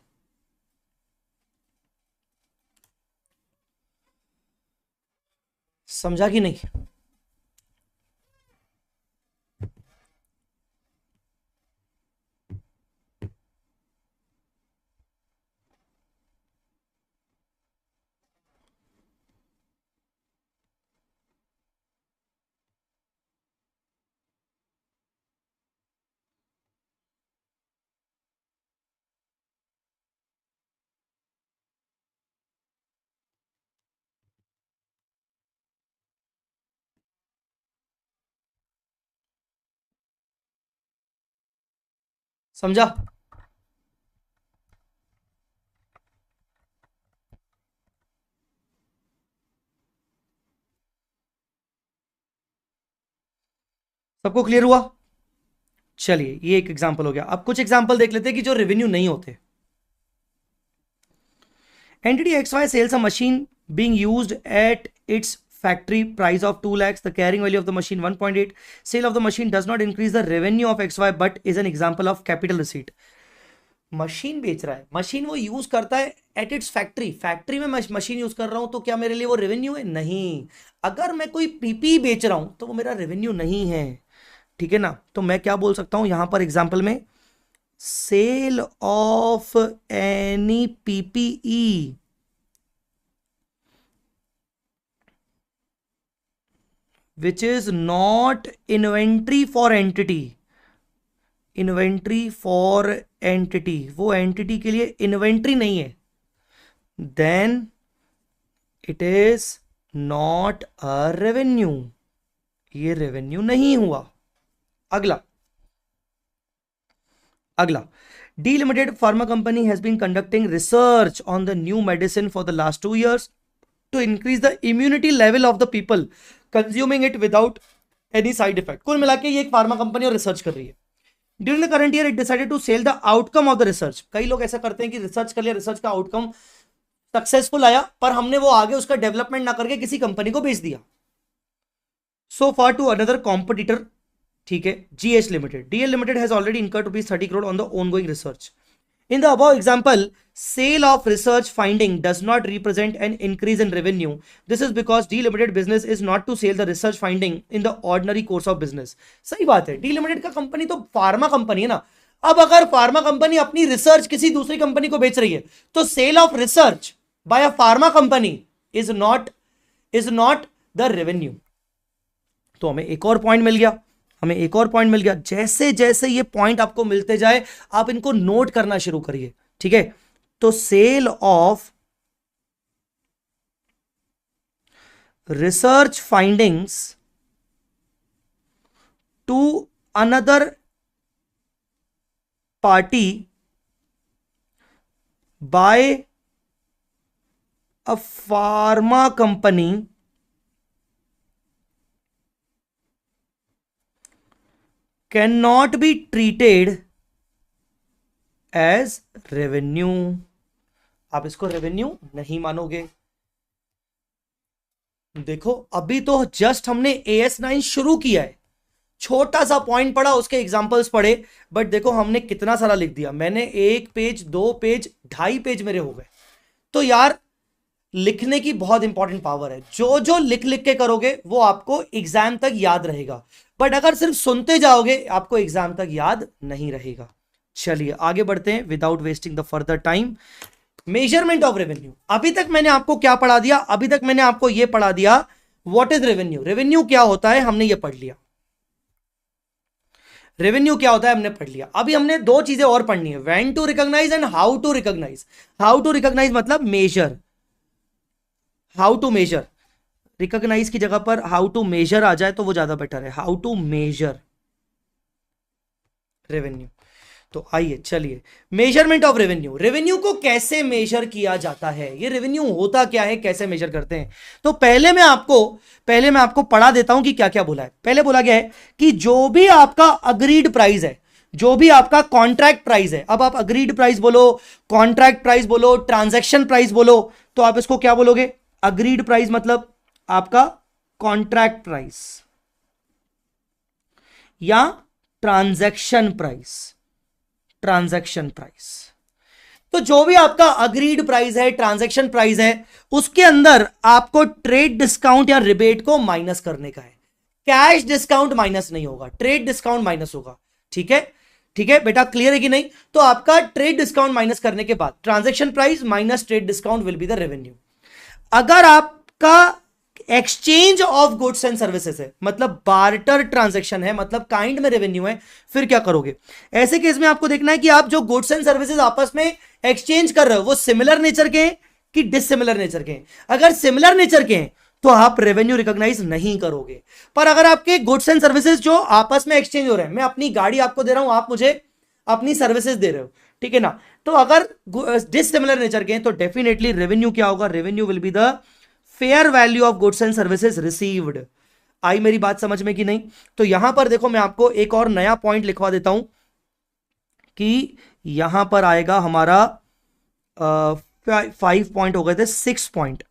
समझा कि नहीं? समझा? सबको clear हुआ? चलिए, ये एक example हो गया। अब कुछ एग्जांपल देख लेते हैं कि जो रेवेन्यू नहीं होते। Entity XY sells a machine being used at its factory price of 2 lakhs, the carrying value of the machine 1.8. Sale of the machine does not increase the revenue of XY but is an example of capital receipt. Machine बेच रहा है, machine वो use करता है at its factory, factory में machine use कर रहा हूं, तो क्या मेरे लिए वो रेवेन्यू है? नहीं। अगर मैं कोई पीपी बेच रहा हूं तो वो मेरा रेवेन्यू नहीं है, ठीक है ना? तो मैं क्या बोल सकता हूं यहां पर एग्जांपल में, sale of any PPE which is not inventory for entity, inventory for entity, वो एंटिटी के लिए इन्वेंट्री नहीं है, then it is not a revenue, ये रेवेन्यू नहीं हुआ। अगला D limited pharma company has been conducting research on the new medicine for the last 2 years to increase the immunity level of the people consuming it without any side effect। कुल मिला के ये एक pharma company और research कर रही है। During the current year it decided to sell the outcome of the research. कई लोग ऐसा करते हैं कि रिसर्च कर लिया, रिसर्च का आउटकम सक्सेसफुल आया, पर हमने वो आगे उसका डेवलपमेंट ना करके किसी कंपनी को बेच दिया। So for to another competitor, ठीक है, GH limited, DL limited has already incurred rupees 30 crore on the ongoing research. In the above example, sale of research finding does not represent an increase in revenue. This is because D Limited business is not to sell the research finding in the ordinary course of business. सही बात है, D Limited का company तो pharma company है ना। अब अगर pharma company अपनी रिसर्च किसी दूसरी कंपनी को बेच रही है, तो sale of research by a pharma company is not the revenue. तो हमें एक और पॉइंट मिल गया। जैसे जैसे ये पॉइंट आपको मिलते जाए, आप इनको नोट करना शुरू करिए, ठीक है? तो sale of research findings to another party by a pharma company cannot be treated as revenue। आप इसको रेवेन्यू नहीं मानोगे। देखो, अभी तो जस्ट हमने AS9 शुरू किया है, छोटा सा पॉइंट पढ़ा, उसके एग्जांपल्स पढ़े, बट देखो हमने कितना सारा लिख दिया। मैंने 1 पेज 2 पेज 2.5 पेज मेरे हो गए। तो यार, लिखने की बहुत इंपॉर्टेंट पावर है। जो जो लिख लिख के करोगे वो आपको एग्जाम तक याद रहेगा, बट अगर सिर्फ सुनते जाओगे आपको एग्जाम तक याद नहीं रहेगा। चलिए आगे बढ़ते हैं without wasting the further time. Measurement of revenue. अभी तक मैंने आपको क्या पढ़ा दिया? अभी तक मैंने आपको यह पढ़ा दिया व्हाट इज रेवेन्यू, रेवेन्यू क्या होता है, हमने ये पढ़ लिया। रेवेन्यू क्या होता है हमने पढ़ लिया। अभी हमने 2 चीजें और पढ़नी है, when to recognise and how to recognise. How to recognise मतलब measure, how to measure. Recognise की जगह पर हाउ टू मेजर आ जाए तो वो ज्यादा बेटर है। How to measure revenue. तो आइए चलिए, मेजरमेंट ऑफ रेवेन्यू। रेवेन्यू को कैसे मेजर किया जाता है, ये रेवेन्यू होता क्या है, कैसे मेजर करते हैं? तो पहले मैं आपको पढ़ा देता हूं कि क्या क्या बोला है। पहले बोला गया है कि जो भी आपका अग्रीड प्राइस है, जो भी आपका कॉन्ट्रैक्ट प्राइस है, अब आप अग्रीड प्राइस बोलो, कॉन्ट्रैक्ट प्राइस बोलो, ट्रांजैक्शन प्राइस बोलो, तो आप इसको क्या बोलोगे? अग्रीड प्राइस मतलब आपका कॉन्ट्रैक्ट प्राइस या ट्रांजैक्शन प्राइस। तो जो भी आपका अग्रीड प्राइस है, ट्रांजैक्शन प्राइस है, उसके अंदर आपको ट्रेड डिस्काउंट या रिबेट को माइनस करने का है। कैश डिस्काउंट माइनस नहीं होगा, ट्रेड डिस्काउंट माइनस होगा। ठीक है बेटा, क्लियर है कि नहीं? तो आपका ट्रेड डिस्काउंट माइनस करने के बाद transaction price minus trade discount will be the revenue. अगर आपका exchange of goods and services है, मतलब बार्टर ट्रांजैक्शन है, मतलब काइंड में रेवेन्यू है, फिर क्या करोगे? ऐसे केस में आपको देखना है कि आप जो गुड्स एंड सर्विसेज आपस में एक्सचेंज कर रहे हो वो सिमिलर नेचर के हैं कि डिसिमिलर नेचर के हैं। अगर सिमिलर नेचर के हैं तो आप रेवेन्यू रिकॉग्नाइज नहीं करोगे। पर अगर आपके गुड्स एंड सर्विसेज जो आपस में एक्सचेंज हो रहे हैं, मैं अपनी गाड़ी आपको दे रहा हूं, आप मुझे अपनी सर्विसेज दे रहे हो, ठीक है ना। तो अगर डिसिमिलर नेचर के हैं तो डेफिनेटली रेवेन्यू क्या होगा, revenue will be the fair value of goods and services received. आई मेरी बात समझ में कि नहीं? तो यहां पर देखो मैं आपको एक और नया पॉइंट लिखवा देता हूं कि यहां पर आएगा हमारा 5 पॉइंट हो गए थे, 6 point.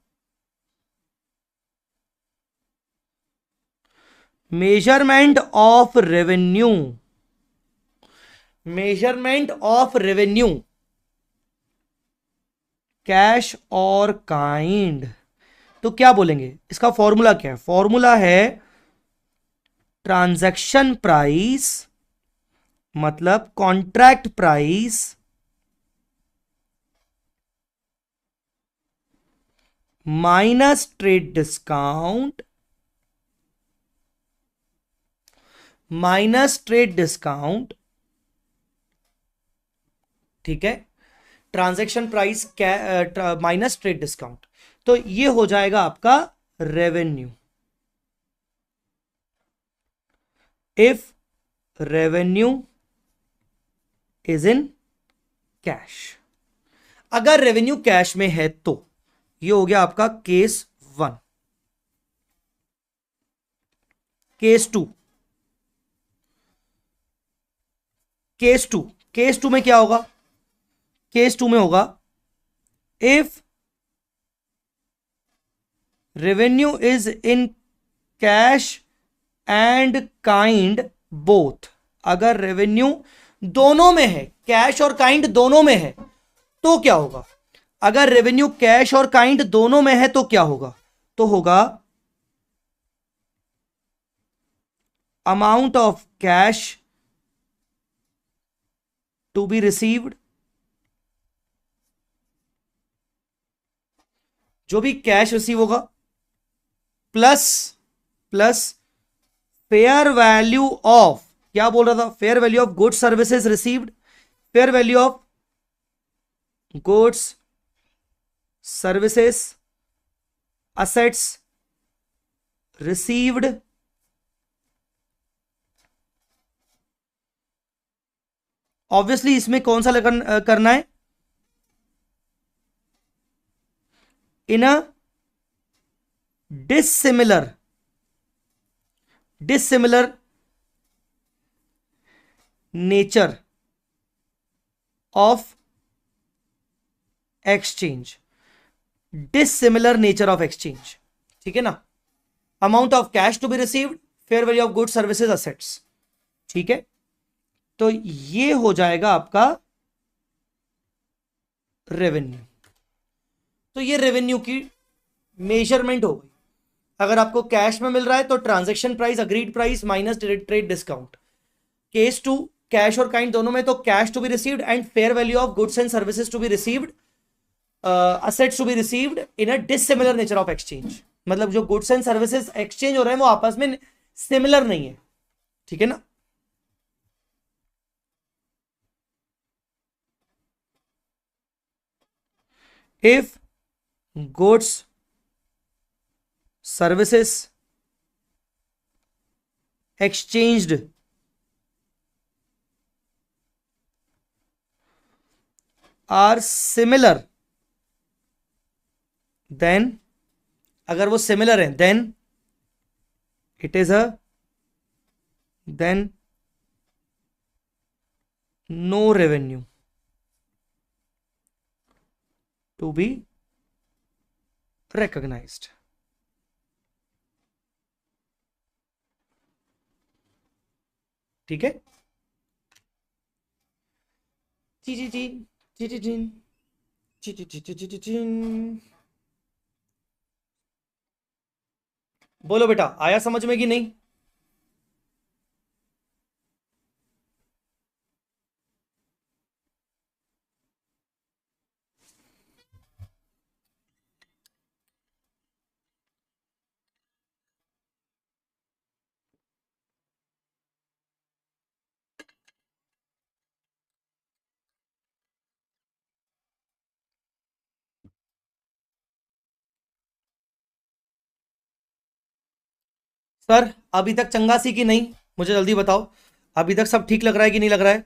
Measurement of revenue, measurement of revenue cash और काइंड। तो क्या बोलेंगे, इसका फॉर्मूला क्या है? फॉर्मूला है ट्रांजैक्शन प्राइस मतलब contract price minus trade discount, minus trade discount, ठीक है। Transaction price minus trade discount, तो ये हो जाएगा आपका revenue. If revenue is in cash, अगर रेवेन्यू कैश में है तो ये हो गया आपका केस 1। केस 2, केस 2, केस 2 में क्या होगा? केस 2 में होगा if revenue is in cash and kind both, अगर रेवेन्यू दोनों में है, कैश और काइंड दोनों में है, तो क्या होगा? अगर रेवेन्यू कैश और काइंड दोनों में है तो क्या होगा? तो होगा amount of cash to be received, जो भी कैश रिसीव होगा, plus plus fair value of, क्या बोल रहा था? Fair value of goods services received, fair value of goods services assets received obviously इसमें कौन सा करना है? In a dissimilar, dissimilar nature of exchange, dissimilar nature of exchange, ठीक है ना। Amount of cash to be received, fair value of goods services assets, ठीक है। तो ये हो जाएगा आपका रेवेन्यू। तो ये रेवेन्यू की मेजरमेंट हो गई। अगर आपको कैश में मिल रहा है तो transaction price, agreed price minus trade discount. Case 2 cash और काइंड दोनों में तो cash to be received and fair value of goods and services to be received, assets to be received in a dissimilar nature of exchange, मतलब जो goods and services exchange हो रहे हैं वो आपस में सिमिलर नहीं है, ठीक है ना। If goods services exchanged are similar, then अगर वो सिमिलर है then it is a, then no revenue to be recognized, ठीक है। जी जी जी जी जी जी जी जी जी जी जी जी। बोलो बेटा, आया समझ में कि नहीं? सर अभी तक चंगा सी कि नहीं, मुझे जल्दी बताओ। अभी तक सब ठीक लग रहा है कि नहीं लग रहा है?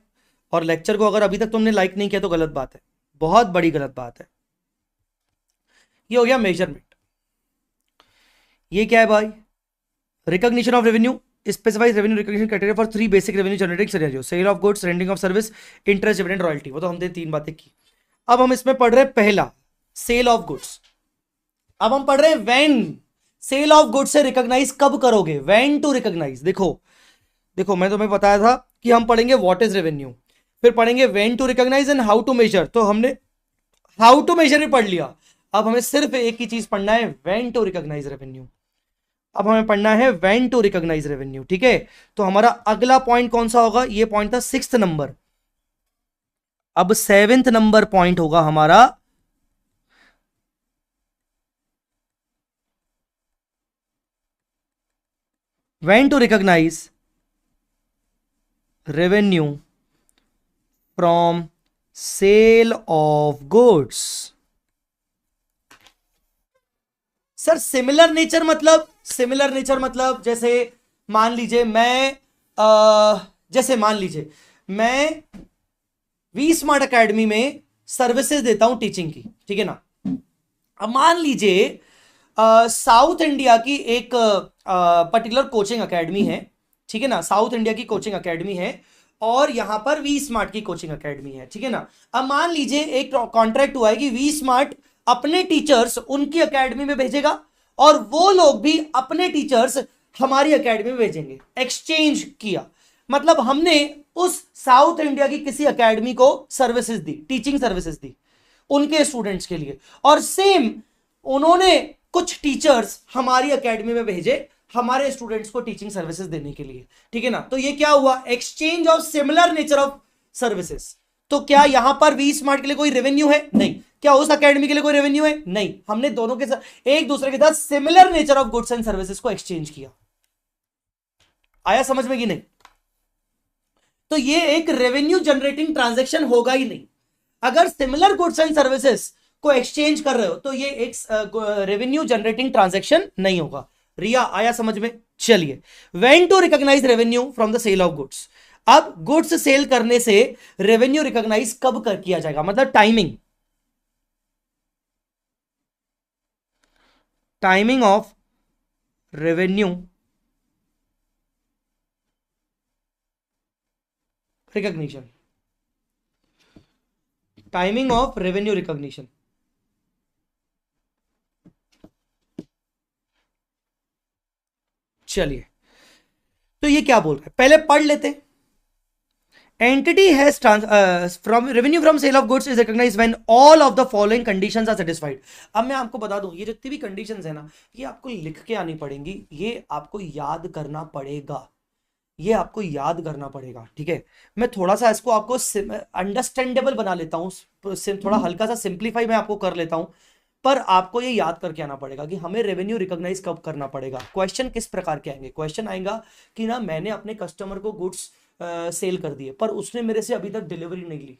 और लेक्चर को अगर अभी तक तुमने लाइक नहीं किया तो गलत बात है, बहुत बड़ी गलत बात है। ये हो गया मेजरमेंट। ये क्या है भाई? Recognition of revenue specifies revenue recognition criteria for 3 basic revenue generating scenario, sale of goods, rendering of service, interest, dividend, royalty. वो तो हमने 3 बातें की। अब हम इसमें पढ़ रहे हैं पहला, सेल ऑफ गुड्स। अब हम पढ़ रहे हैं व्हेन। सेल ऑफ गुड्स से रिकॉग्नाइज कब करोगे? When to recognise. देखो देखो मैं तुम्हें बताया था कि हम पढ़ेंगे व्हाट इज रेवेन्यू, फिर पढ़ेंगे when to recognise and how to measure. तो हमने हाउ टू मेजर भी पढ़ लिया। अब हमें सिर्फ एक ही चीज पढ़ना है, व्हेन टू रिकॉग्नाइज रेवेन्यू। अब हमें पढ़ना है व्हेन टू रिकॉग्नाइज रेवेन्यू, ठीक है। तो हमारा अगला पॉइंट कौन सा होगा? ये पॉइंट था 6th नंबर। अब 7th नंबर पॉइंट होगा हमारा when to recognise revenue from sale of goods. Sir similar nature मतलब? सिमिलर नेचर मतलब जैसे मान लीजिए मैं वी स्मार्ट एकेडमी में सर्विसेज देता हूं टीचिंग की, ठीक है ना। अब मान लीजिए साउथ इंडिया की एक पर्टिकुलर कोचिंग एकेडमी है, ठीक है ना। साउथ इंडिया की कोचिंग एकेडमी है और यहां पर वी स्मार्ट की कोचिंग एकेडमी है, ठीक है ना। अब मान लीजिए एक कॉन्ट्रैक्ट हुआ है कि वी स्मार्ट अपने टीचर्स उनकी एकेडमी में भेजेगा और वो लोग भी अपने टीचर्स हमारी एकेडमी में भेजेंगे। एक्सचेंज किया मतलब हमने उस साउथ इंडिया की किसी एकेडमी को सर्विसेज दी, टीचिंग सर्विसेज दी उनके स्टूडेंट्स के लिए, और सेम उन्होंने कुछ टीचर्स हमारी एकेडमी में भेजे हमारे स्टूडेंट्स को टीचिंग सर्विसेज देने के लिए, ठीक है ना। तो ये क्या हुआ? Exchange of similar nature of services. तो क्या यहां पर वी स्मार्ट के लिए कोई रेवेन्यू है? नहीं। क्या उस एकेडमी के लिए कोई रेवेन्यू है? नहीं। हमने दोनों के साथ एक दूसरे के साथ similar nature of goods and services को एक्सचेंज किया। आया समझ में कि नहीं? तो ये एक रेवेन्यू जनरेटिंग ट्रांजैक्शन होगा ही नहीं। अगर सिमिलर गुड्स एंड सर्विसेज को एक्सचेंज कर रहे हो तो ये एक रेवेन्यू जनरेटिंग ट्रांजैक्शन नहीं होगा। रिया आया समझ में? चलिए, when to recognise revenue from the sale of goods. अब गुड्स सेल करने से रेवेन्यू रिकॉग्नाइज कब किया जाएगा, मतलब timing. Timing of revenue recognition. Timing of revenue recognition. चलिए, तो ये क्या बोल रहा है पहले पढ़ लेते। Entity has from revenue from sale of goods is recognised when all of the following conditions are satisfied. अब मैं आपको बता दूं, ये जितनी भी कंडीशंस है ना, ये आपको लिख के आनी पड़ेंगी, ये आपको याद करना पड़ेगा, ये आपको याद करना पड़ेगा, ठीक है। मैं थोड़ा सा इसको आपको अंडरस्टैंडेबल बना लेता हूँ, थोड़ा हल्का सा सिंप्लीफाई मैं आपको कर लेता हूँ, पर आपको ये याद करके आना पड़ेगा कि हमें रेवेन्यू रिकॉग्नाइज कब करना पड़ेगा। क्वेश्चन किस प्रकार के आएंगे? क्वेश्चन आएगा कि ना मैंने अपने कस्टमर को गुड्स सेल कर दिए पर उसने मेरे से अभी तक डिलीवरी नहीं ली,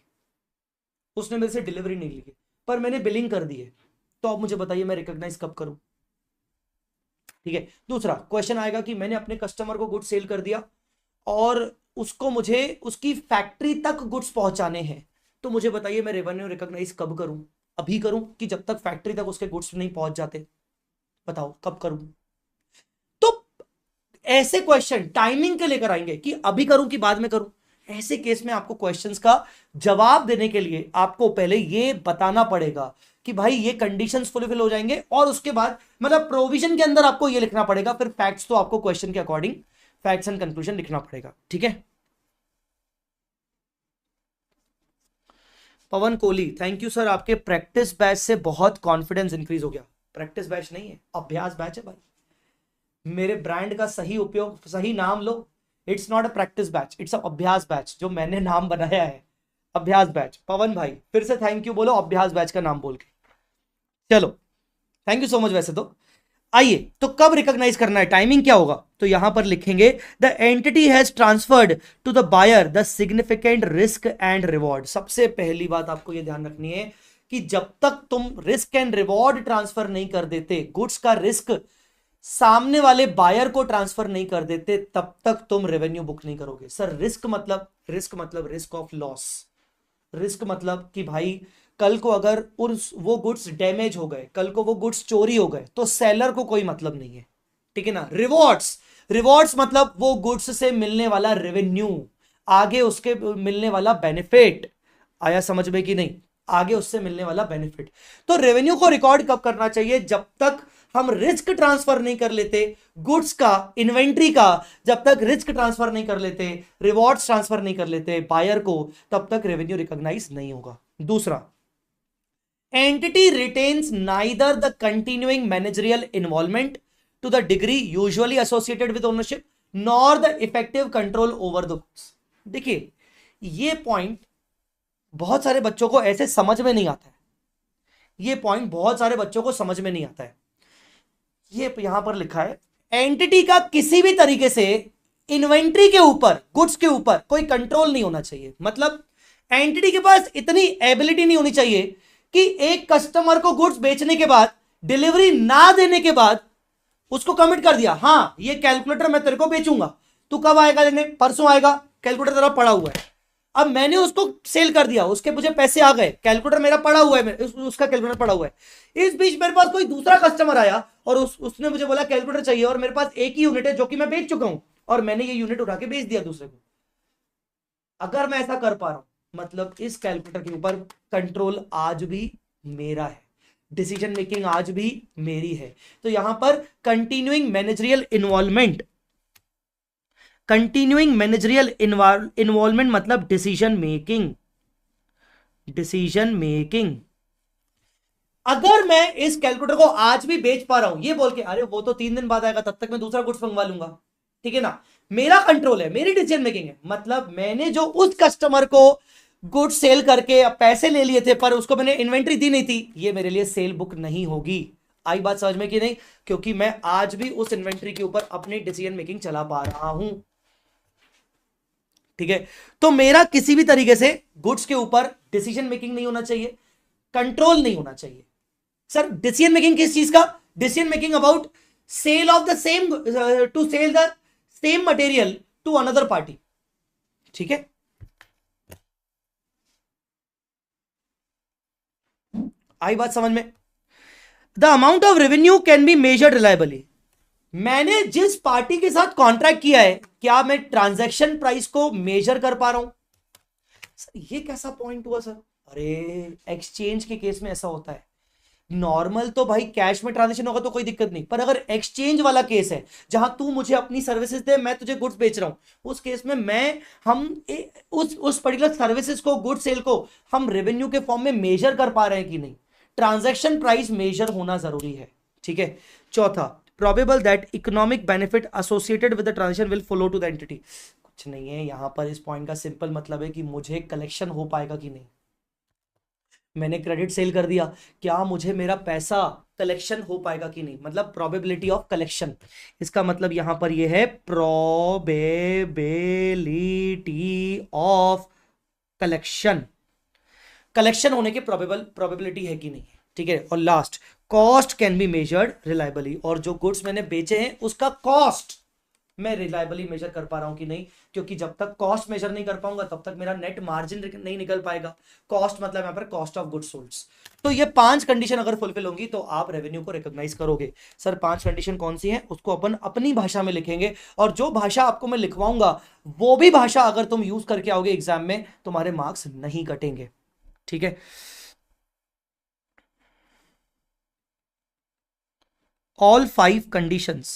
उसने मेरे से डिलीवरी नहीं ली, पर मैंने बिलिंग कर दी है, तो अब मुझे बताइए मैं रिकॉग्नाइज कब करूं, ठीक है। दूसरा क्वेश्चन आएगा कि मैंने अपने कस्टमर को गुड्स सेल कर दिया और उसको मुझे उसकी फैक्ट्री तक गुड्स पहुंचाने हैं, तो मुझे बताइए मैं रेवेन्यू रिकॉग्नाइज कब करूं? अभी करूं कि जब तक फैक्ट्री तक उसके गुड्स नहीं पहुंच जाते? बताओ कब करूं? तो ऐसे क्वेश्चन टाइमिंग के लेकर आएंगे कि अभी करूं कि बाद में करूं। ऐसे केस में आपको क्वेश्चंस का जवाब देने के लिए आपको पहले ये बताना पड़ेगा कि भाई ये कंडीशंस फुलफिल हो जाएंगे, और उसके बाद मतलब प्रोविजन के अंदर आपको ये लिखना पड़ेगा, फिर फैक्ट्स तो आपको क्वेश्चन के अकॉर्डिंग फैक्ट्स एंड कंक्लूजन लिखना पड़ेगा, ठीक है। पवन कोहली, थैंक यू सर, आपके प्रैक्टिस बैच से बहुत कॉन्फिडेंस इंक्रीज हो गया। प्रैक्टिस बैच नहीं है, अभ्यास बैच है भाई। मेरे ब्रांड का सही उपयोग, सही नाम लो। It's not a practice batch, it's a अभ्यास बैच, जो मैंने नाम बनाया है अभ्यास बैच। पवन भाई फिर से थैंक यू बोलो अभ्यास बैच का नाम बोल के। चलो थैंक यू सो मच। वैसे तो आइए, तो कब रिकॉग्नाइज करना है, टाइमिंग क्या होगा? तो यहां पर लिखेंगे the entity has transferred to the buyer the significant risk and reward. सबसे पहली बात आपको यह ध्यान रखनी है कि जब तक तुम रिस्क एंड रिवॉर्ड ट्रांसफर नहीं कर देते, गुड्स का रिस्क सामने वाले बायर को ट्रांसफर नहीं कर देते तब तक तुम रेवेन्यू बुक नहीं करोगे। सर रिस्क मतलब रिस्क ऑफ लॉस। रिस्क मतलब कि भाई कल को अगर वो गुड्स डैमेज हो गए, कल को वो गुड्स चोरी हो गए, तो सेलर को कोई मतलब नहीं है, ठीक है ना। रिवॉर्ड्स मतलब वो गुड्स से मिलने वाला रेवेन्यू, आगे उसके मिलने वाला बेनिफिट। आया समझ में कि नहीं? आगे उससे मिलने वाला बेनिफिट। तो रेवेन्यू को रिकॉर्ड कब करना चाहिए? जब तक हम रिस्क ट्रांसफर नहीं कर लेते गुड्स का, इन्वेंट्री का, जब तक रिस्क ट्रांसफर नहीं कर लेते, रिवॉर्ड्स ट्रांसफर नहीं कर लेते बायर को, तब तक रेवेन्यू रिकॉग्नाइज नहीं होगा। दूसरा, entity retains neither the continuing managerial involvement to the degree usually associated with ownership nor the effective control over the goods. देखिए ये पॉइंट बहुत सारे बच्चों को ऐसे समझ में नहीं आता है, ये पॉइंट बहुत सारे बच्चों को समझ में नहीं आता है। ये यहां पर लिखा है एंटिटी का किसी भी तरीके से इन्वेंट्री के ऊपर, गुड्स के ऊपर कोई कंट्रोल नहीं होना चाहिए। मतलब एंटिटी के पास इतनी एबिलिटी नहीं होनी चाहिए कि एक कस्टमर को गुड्स बेचने के बाद, डिलीवरी ना देने के बाद उसको कमिट कर दिया, हाँ ये कैलकुलेटर मैं तेरे को बेचूंगा, तू कब आएगा लेने? परसों आएगा, कैलकुलेटर तेरा पड़ा हुआ है। अब मैंने उसको सेल कर दिया, उसके मुझे पैसे आ गए, कैलकुलेटर मेरा पड़ा हुआ है, उसका कैलकुलेटर पड़ा हुआ है। इस बीच मेरे पास कोई दूसरा कस्टमर आया और उसने मुझे बोला कैलकुलेटर चाहिए, और मेरे पास एक ही यूनिट है जो कि मैं बेच चुका हूं, और मैंने ये यूनिट उठा के बेच दिया दूसरे को। अगर मैं ऐसा कर पा रहा हूं मतलब इस कैलकुलेटर के ऊपर कंट्रोल आज भी मेरा है, डिसीजन मेकिंग आज भी मेरी है। तो यहां पर continuing managerial involvement, continuing managerial involvement मतलब डिसीजन मेकिंग, डिसीजन मेकिंग। अगर मैं इस कैलकुलेटर को आज भी बेच पा रहा हूं ये बोल के अरे वो तो 3 दिन बाद आएगा, तब तक मैं दूसरा गुड्स मंगवा लूंगा, ठीक है ना, मेरा कंट्रोल है, मेरी डिसीजन मेकिंग है। मतलब मैंने जो उस कस्टमर को गुड्स सेल करके पैसे ले लिए थे पर उसको मैंने इन्वेंट्री दी नहीं थी, ये मेरे लिए सेल बुक नहीं होगी। आई बात समझ में कि नहीं? क्योंकि मैं आज भी उस इन्वेंट्री के ऊपर अपनी डिसीजन मेकिंग चला पा रहा हूं, ठीक है। तो मेरा किसी भी तरीके से गुड्स के ऊपर डिसीजन मेकिंग नहीं होना चाहिए, कंट्रोल नहीं होना चाहिए। सर डिसीजन मेकिंग किस चीज का? Decision making about sale of the same, to sell the same material to another party, ठीक है। आई बात समझ में? The amount of revenue can be measured reliably. मैंने जिस पार्टी के साथ कॉन्ट्रैक्ट किया है, क्या मैं ट्रांजैक्शन प्राइस को मेजर कर पा रहा हूं? सर ये कैसा पॉइंट हुआ सर? अरे एक्सचेंज के केस में ऐसा होता है। नॉर्मल तो भाई कैश में ट्रांजेक्शन होगा तो कोई दिक्कत नहीं, पर अगर एक्सचेंज वाला केस है जहां तू मुझे अपनी सर्विसेज दे, मैं तुझे गुड्स बेच रहा हूं, उस केस में उस पर्टिकुलर सर्विसेज को, गुड सेल को हम रेवेन्यू के फॉर्म में मेजर कर पा रहे हैं कि नहीं? ट्रांजैक्शन प्राइस मेजर होना जरूरी है, ठीक है। चौथा, probable that economic benefit associated with the transaction will flow to the entity. कुछ नहीं है यहां पर, इस पॉइंट का सिंपल मतलब है कि मुझे कलेक्शन हो पाएगा कि नहीं। मैंने क्रेडिट सेल कर दिया, क्या मुझे मेरा पैसा कलेक्शन हो पाएगा कि नहीं, मतलब प्रोबेबिलिटी ऑफ कलेक्शन। इसका मतलब यहां पर यह है प्रोबेबिलिटी ऑफ कलेक्शन, कलेक्शन होने की प्रोबेबिलिटी है कि नहीं, ठीक है। और last, cost can be measured reliably, और जो गुड्स मैंने बेचे हैं उसका कॉस्ट मैं रिलायबली मेजर कर पा रहा हूं कि नहीं, क्योंकि जब तक कॉस्ट मेजर नहीं कर पाऊंगा तब तक मेरा नेट मार्जिन नहीं निकल पाएगा। कॉस्ट मतलब यहां पर कॉस्ट ऑफ गुड्स सोल्ड। तो ये 5 कंडीशन अगर फुलफिल होंगी तो आप रेवेन्यू को रिकॉग्नाइज करोगे। सर 5 कंडीशन कौन सी है? उसको अपन अपनी भाषा में लिखेंगे, और जो भाषा आपको मैं लिखवाऊंगा वो भी भाषा अगर तुम यूज करके आओगे एग्जाम में, तुम्हारे मार्क्स नहीं कटेंगे, ठीक है। all 5 conditions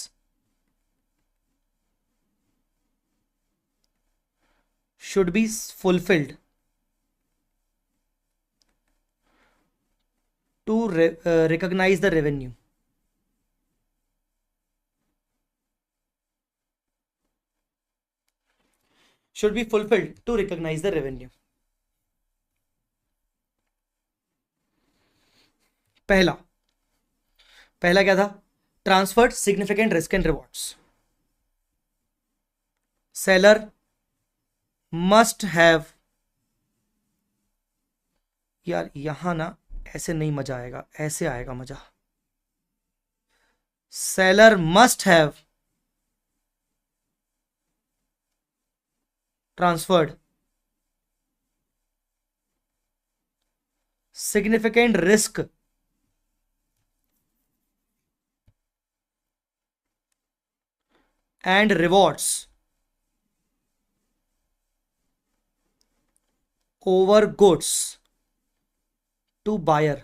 should be fulfilled to recognize the revenue. Should be fulfilled to recognize the revenue. पहला क्या था? Transferred significant risk and rewards. Seller must have, यार यहां ना ऐसे नहीं मजा आएगा, ऐसे आएगा मजा। seller must have transferred significant risk and rewards over goods to buyer.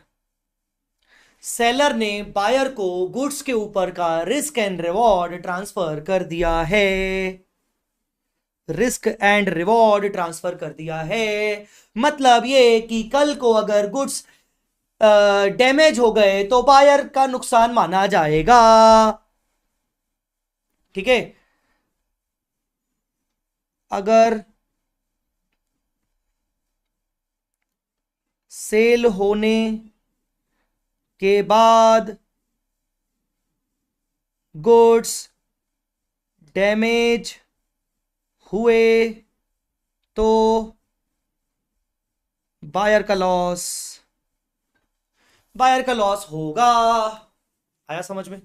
Seller ने बायर को गुड्स के ऊपर का रिस्क एंड रिवॉर्ड ट्रांसफर कर दिया है, रिस्क एंड रिवॉर्ड ट्रांसफर कर दिया है। मतलब ये कि कल को अगर गुड्स डैमेज हो गए तो बायर का नुकसान माना जाएगा। ठीक है, अगर सेल होने के बाद गुड्स डैमेज हुए तो बायर का लॉस होगा। आया समझ में?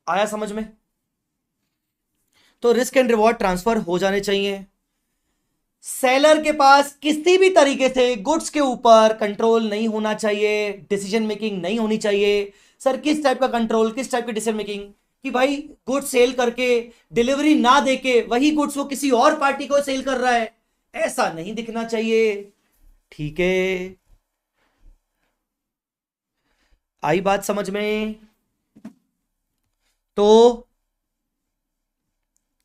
आया समझ में? तो रिस्क एंड रिवॉर्ड ट्रांसफर हो जाने चाहिए। सेलर के पास किसी भी तरीके से गुड्स के ऊपर कंट्रोल नहीं होना चाहिए, डिसीजन मेकिंग नहीं होनी चाहिए। सर किस टाइप का कंट्रोल, किस टाइप की डिसीजन मेकिंग? कि भाई गुड्स सेल करके डिलीवरी ना देके वही गुड्स वो किसी और पार्टी को सेल कर रहा है, ऐसा नहीं दिखना चाहिए। ठीक है, आई बात समझ में? तो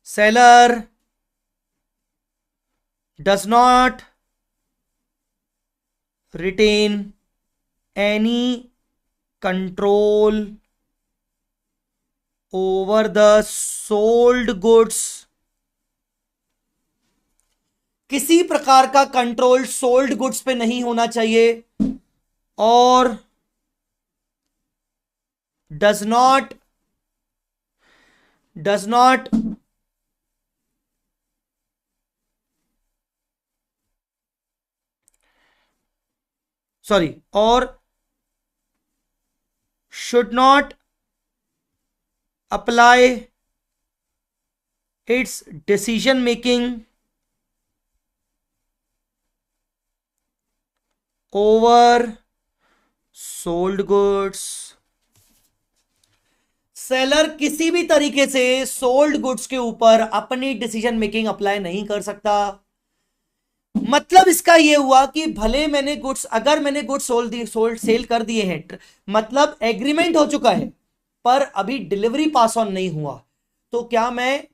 seller does not retain any control over the sold goods। किसी प्रकार का कंट्रोल सोल्ड गुड्स पे नहीं होना चाहिए। और does not or should not apply its decision making over sold goods। Seller किसी भी तरीके से सोल्ड गुड्स के ऊपर अपनी डिसीजन मेकिंग अप्लाई नहीं कर सकता। मतलब इसका यह हुआ कि भले मैंने गुड्स, अगर मैंने गुड्स सेल कर दिए हैं, मतलब एग्रीमेंट हो चुका है, पर अभी डिलीवरी पास ऑन नहीं हुआ, तो क्या मैं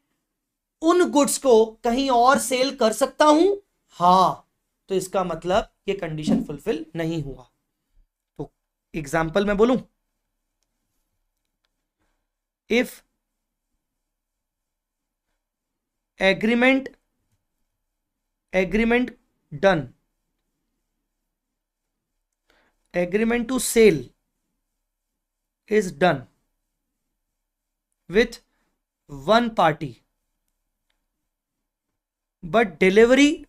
उन गुड्स को कहीं और सेल कर सकता हूं? हां, तो इसका मतलब ये कंडीशन फुलफिल नहीं हुआ। तो एग्जाम्पल मैं बोलूं, if agreement done, agreement to sell is done with one party, but delivery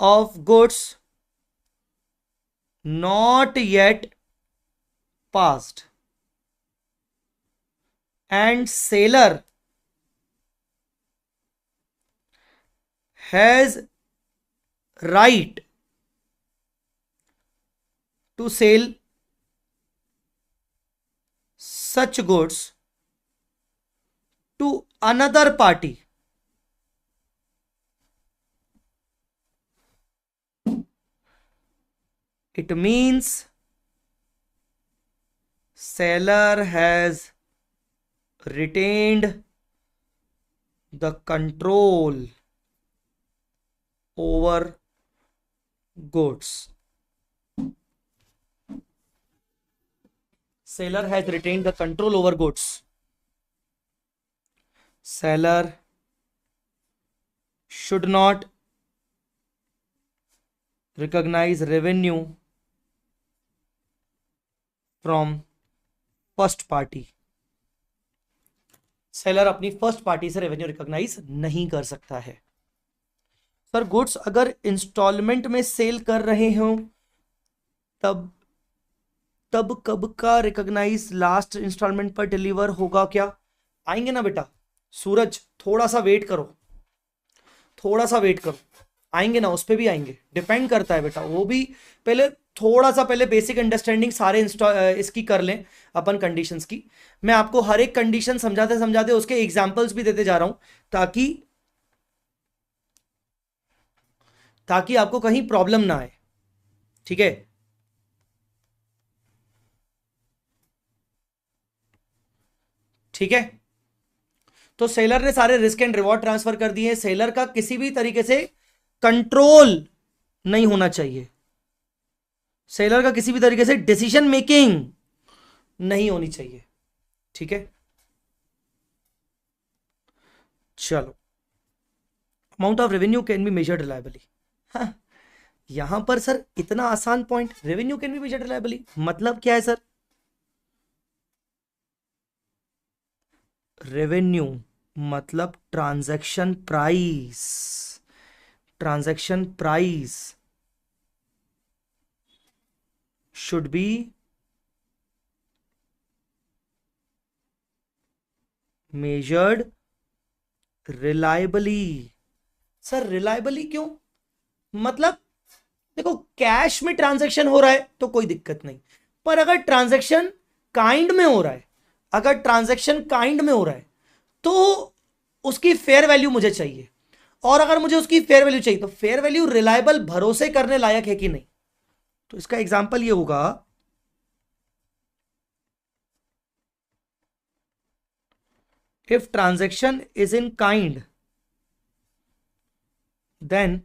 of goods not yet passed, and seller has right to sell such goods to another party, it means seller has retained the control over goods। Seller has retained the control over goods। Seller should not recognize revenue from first party। Seller अपनी first party से revenue recognise नहीं कर सकता है। Sir goods अगर instalment में cell कर रहे हो तब तब कब का रिकॉग्नाइज लास्ट इंस्टॉलमेंट पर डिलीवर होगा क्या? आएंगे ना बेटा सूरज, थोड़ा सा वेट करो, थोड़ा सा वेट करो, आएंगे ना, उस पर भी आएंगे, डिपेंड करता है बेटा वो भी। पहले थोड़ा सा पहले बेसिक अंडरस्टैंडिंग सारे इसकी कर लें अपन कंडीशंस की। मैं आपको हर एक कंडीशन समझाते समझाते उसके एग्जांपल्स भी देते जा रहा हूं, ताकि ताकि आपको कहीं प्रॉब्लम ना आए, ठीक है? ठीक है, तो सेलर ने सारे रिस्क एंड रिवॉर्ड ट्रांसफर कर दिए। सेलर का किसी भी तरीके से कंट्रोल नहीं होना चाहिए, सेलर का किसी भी तरीके से डिसीजन मेकिंग नहीं होनी चाहिए, ठीक है? चलो, amount of revenue can be measured reliably. हाँ, यहां पर सर इतना आसान point, revenue can be measured reliably मतलब क्या है सर? रेवेन्यू मतलब transaction price, transaction price should be measured reliably. Sir reliably क्यों? मतलब देखो, कैश में ट्रांजैक्शन हो रहा है तो कोई दिक्कत नहीं, पर अगर ट्रांजैक्शन काइंड में हो रहा है, अगर ट्रांजैक्शन काइंड में हो रहा है तो उसकी फेयर वैल्यू मुझे चाहिए, और अगर मुझे उसकी फेयर वैल्यू चाहिए तो फेयर वैल्यू रिलायबल, भरोसे करने लायक है कि नहीं? तो इसका एग्जांपल ये होगा, if transaction is in kind then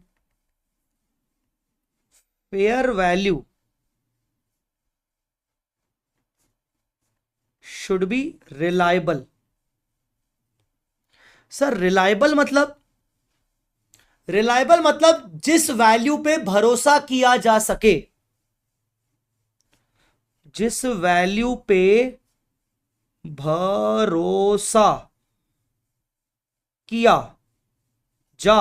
fair value should be reliable. Sir reliable मतलब जिस वैल्यू पे भरोसा किया जा सके, जिस वैल्यू पे भरोसा किया जा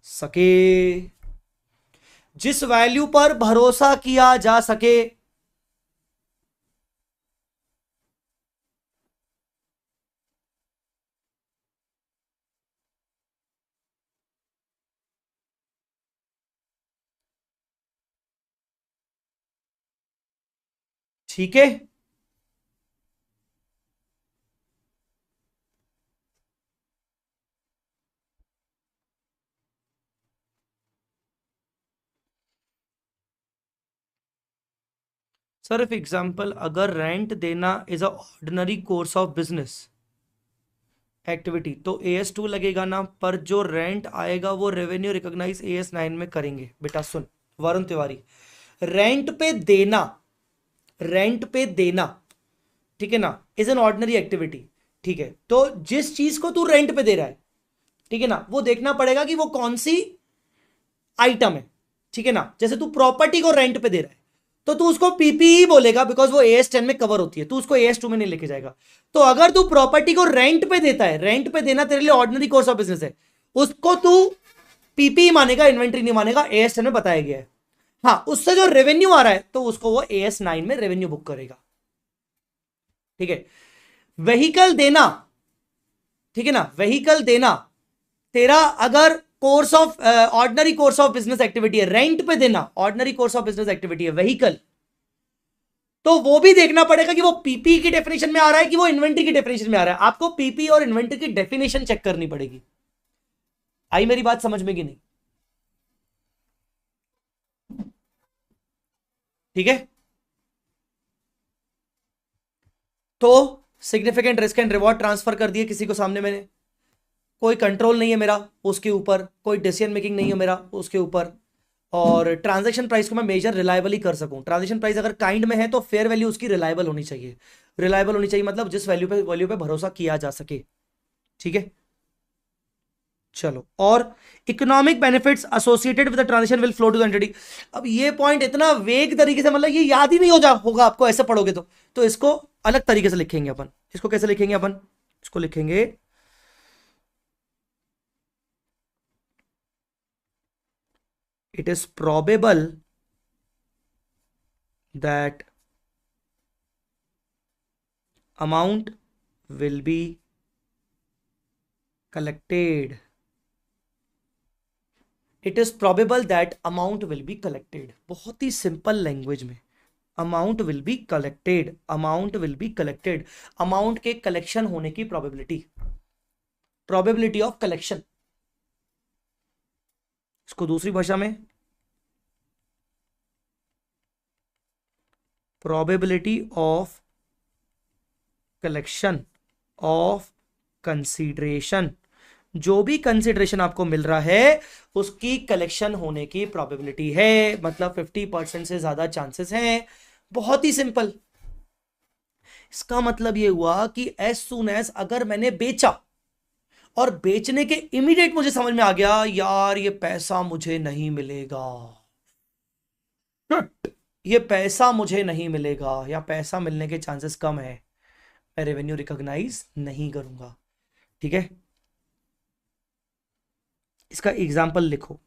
सके, जिस वैल्यू पर भरोसा किया जा सके। ठीक है, सर इफ एग्जांपल, अगर रेंट देना is a ordinary course of business activity तो AS2 लगेगा ना, पर जो रेंट आएगा वो रेवेन्यू रिकॉग्नाइज AS9 में करेंगे। बेटा सुन वरुण तिवारी, रेंट पे देना, रेंट पे देना, ठीक है ना, इज एन ऑर्डिनरी एक्टिविटी। ठीक है, तो जिस चीज को तू रेंट पे दे रहा है, ठीक है ना, वो देखना पड़ेगा कि वो कौन सी आइटम है, ठीक है ना। जैसे तू प्रॉपर्टी को रेंट पे दे रहा है तो तू उसको पीपीई बोलेगा, बिकॉज वो AS10 में कवर होती है, तू उसको AS2 में नहीं लेके जाएगा। तो अगर तू प्रॉपर्टी को रेंट पे देता है, रेंट पे देना तेरे लिए ऑर्डिनरी कोर्स ऑफ बिजनेस है, उसको तू पीपीई मानेगा, इन्वेंट्री नहीं मानेगा, AS10 में बताया गया है। हाँ, उससे जो रेवेन्यू आ रहा है तो उसको वो AS9 में रेवेन्यू बुक करेगा, ठीक है। वेहीकल देना, ठीक है ना, वेहीकल देना तेरा अगर course of ordinary course of business activity है, रेंट पे देना ordinary course of business activity है व्हीकल, तो वो भी देखना पड़ेगा कि वो पीपी की डेफिनेशन में आ रहा है कि वो इन्वेंट्री की डेफिनेशन में आ रहा है। आपको पीपी और इन्वेंट्री की डेफिनेशन चेक करनी पड़ेगी। आई मेरी बात समझ में कि नहीं? ठीक है, तो significant risk and reward transfer कर दिए किसी को सामने मैंने, कोई कंट्रोल नहीं है मेरा उसके ऊपर, कोई डिसीजन मेकिंग नहीं है मेरा उसके ऊपर, और ट्रांजैक्शन प्राइस को मैं मेजर रिलायबली कर सकूं। ट्रांजैक्शन प्राइस अगर काइंड में है तो फेयर वैल्यू उसकी रिलायबल होनी चाहिए, रिलायबल होनी चाहिए मतलब जिस वैल्यू पे भरोसा किया जा सके, ठीक है। चलो, और economic benefits associated with the transaction will flow to the entity. अब ये पॉइंट इतना वेग तरीके से, मतलब ये याद ही नहीं होगा आपको ऐसे पढ़ोगे तो इसको अलग तरीके से लिखेंगे अपन। इसको कैसे लिखेंगे अपन? इसको लिखेंगे it is probable that amount will be collected. It is probable that amount will be collected. बहुत ही सिंपल लैंग्वेज में, amount will be collected, amount will be collected, amount के कलेक्शन होने की प्रोबेबिलिटी, प्रोबेबिलिटी ऑफ कलेक्शन। इसको दूसरी भाषा में probability of collection of consideration. जो भी कंसीडरेशन आपको मिल रहा है उसकी कलेक्शन होने की प्रोबेबिलिटी है, मतलब 50% से ज्यादा चांसेस हैं। बहुत ही सिंपल। इसका मतलब ये हुआ कि एज सून एज अगर मैंने बेचा और बेचने के इमीडिएट मुझे समझ में आ गया यार ये पैसा मुझे नहीं मिलेगा, ये पैसा मुझे नहीं मिलेगा या पैसा मिलने के चांसेस कम है, मैं रेवेन्यू रिकॉग्नाइज नहीं करूंगा। ठीक है, इसका एग्जाम्पल लिखो।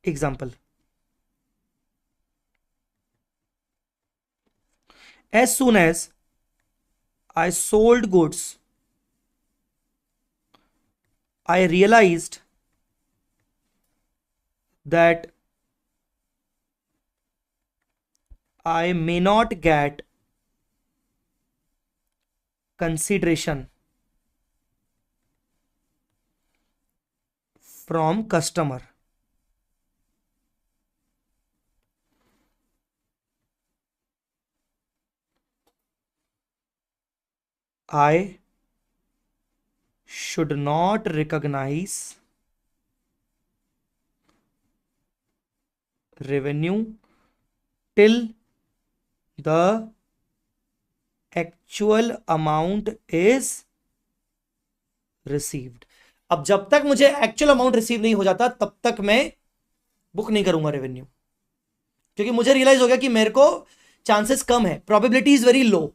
Example, as soon as I sold goods, I realized that I may not get consideration from customer. I should not recognize revenue till the actual amount is received. अब जब तक मुझे एक्चुअल अमाउंट रिसीव नहीं हो जाता तब तक मैं बुक नहीं करूंगा रेवेन्यू, क्योंकि मुझे रियलाइज हो गया कि मेरे को चांसेस कम है, probability is very low,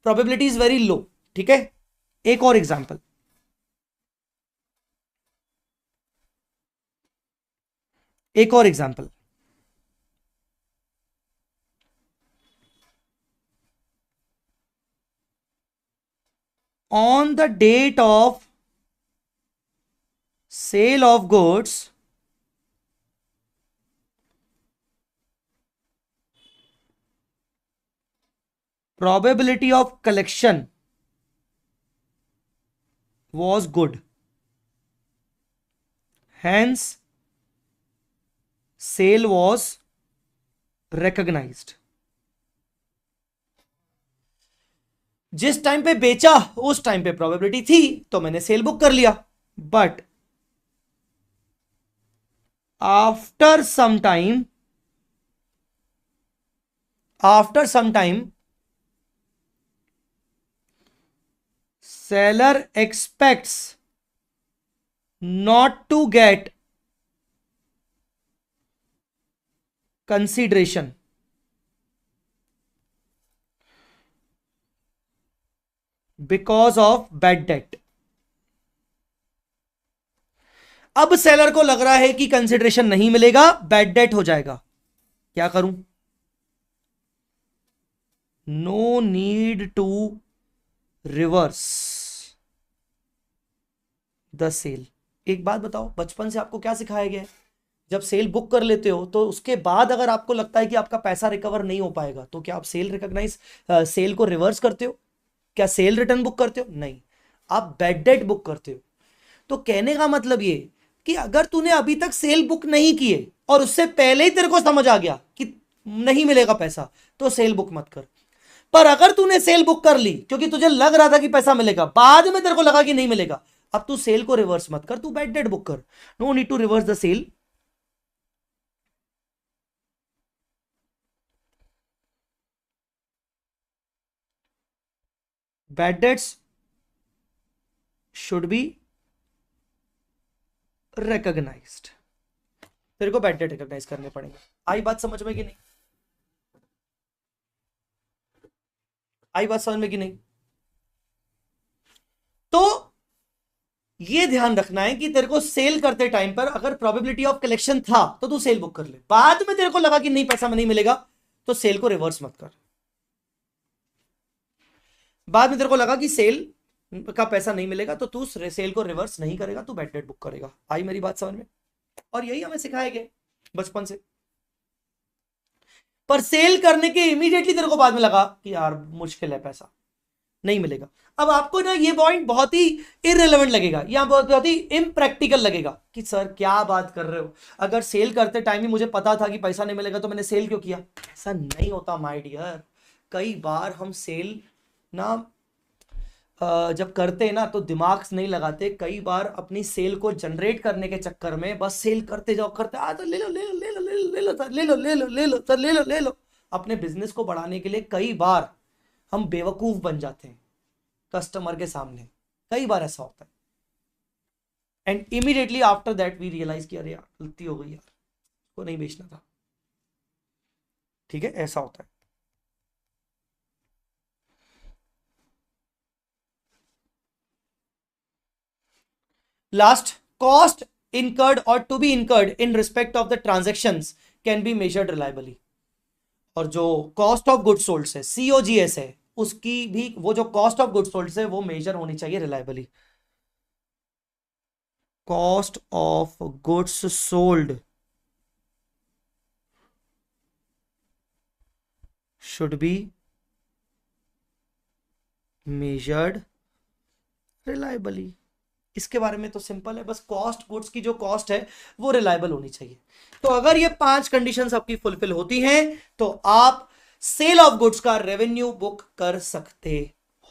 probability is very low. ठीक है, एक और एग्जांपल, एक और example. On the date of sale of goods, probability of collection was good, hence sale was recognized. जिस टाइम पे बेचा उस टाइम पे प्रोबेबिलिटी थी तो मैंने सेल बुक कर लिया, but after some time seller expects not to get consideration because of bad debt. अब सेलर को लग रहा है कि कंसिडरेशन नहीं मिलेगा, बैड डेट हो जाएगा, क्या करूं? No need to reverse the sale. एक बात बताओ, बचपन से आपको क्या सिखाया गया है? जब सेल बुक कर लेते हो तो उसके बाद अगर आपको लगता है कि आपका पैसा रिकवर नहीं हो पाएगा तो क्या आप सेल को रिवर्स करते हो? क्या सेल रिटर्न बुक करते हो? नहीं, आप बैड डेट बुक करते हो। तो कहने का मतलब ये कि अगर तूने अभी तक सेल बुक नहीं किए और उससे पहले ही तेरे को समझ आ गया कि नहीं मिलेगा पैसा तो सेल बुक मत कर। पर अगर तूने सेल बुक कर ली क्योंकि तुझे लग रहा था कि पैसा मिलेगा, बाद में तेरे को लगा कि नहीं मिलेगा, अब तू सेल को रिवर्स मत कर, तू बैड डेट बुक कर। No need to reverse the sale. Bad debts should be recognised. तेरे को बैड डेट रिकॉग्नाइज करने पड़ेंगे। आई बात समझ में कि नहीं? आई बात समझ में कि नहीं? तो ये ध्यान रखना है कि तेरे को सेल करते टाइम पर अगर प्रोबेबिलिटी ऑफ कलेक्शन था तो तू सेल बुक कर ले, बाद में तेरे को लगा कि नहीं पैसा नहीं मिलेगा तो सेल को रिवर्स मत कर। बाद में तेरे को लगा कि सेल का पैसा नहीं मिलेगा तो तू सेल को रिवर्स नहीं करेगा, तू बैड डेट बुक करेगा। आई मेरी बात समझ में? और यही हमें सिखाया गया बचपन से। पर सेल करने के इमीडिएटली तेरे को बाद में लगा कि यार मुश्किल है, पैसा नहीं मिलेगा। अब आपको ना ये पॉइंट बहुत ही इररिलेवेंट लगेगा या बहुत ही इम्प्रैक्टिकल लगेगा कि सर क्या बात कर रहे हो, अगर सेल करते टाइम ही मुझे पता था कि पैसा नहीं मिलेगा तो मैंने सेल क्यों किया। ऐसा नहीं होता माय डियर। कई बार हम सेल ना जब करते हैं ना तो दिमाग नहीं लगाते, कई बार अपनी सेल को जनरेट करने के चक्कर में बस सेल करते जाओ, करते आ तो ले लो ले लो ले लो ले लो ले लो सर, ले लो ले लो ले लो सर, ले लो ले लो। अपने बिजनेस को बढ़ाने के लिए कई बार हम बेवकूफ बन जाते हैं कस्टमर के सामने, कई बार ऐसा होता है। And immediately after that we realise कि अरे यार गलती हो गई यार, को नहीं बेचना था। ठीक है, ऐसा होता है। Last, cost incurred or to be incurred in respect of the transactions can be measured reliably। और जो कॉस्ट ऑफ गुड्स सोल्ड है, COGS है, उसकी भी वो जो कॉस्ट ऑफ गुड्स सोल्ड है वो मेजर होनी चाहिए reliably. Cost of goods sold should be measured reliably. इसके बारे में तो सिंपल है, बस कॉस्ट, गुड्स की जो कॉस्ट है वो रिलायबल होनी चाहिए। तो अगर ये 5 कंडीशंस आपकी फुलफिल होती हैं तो आप सेल ऑफ गुड्स का रेवेन्यू बुक कर सकते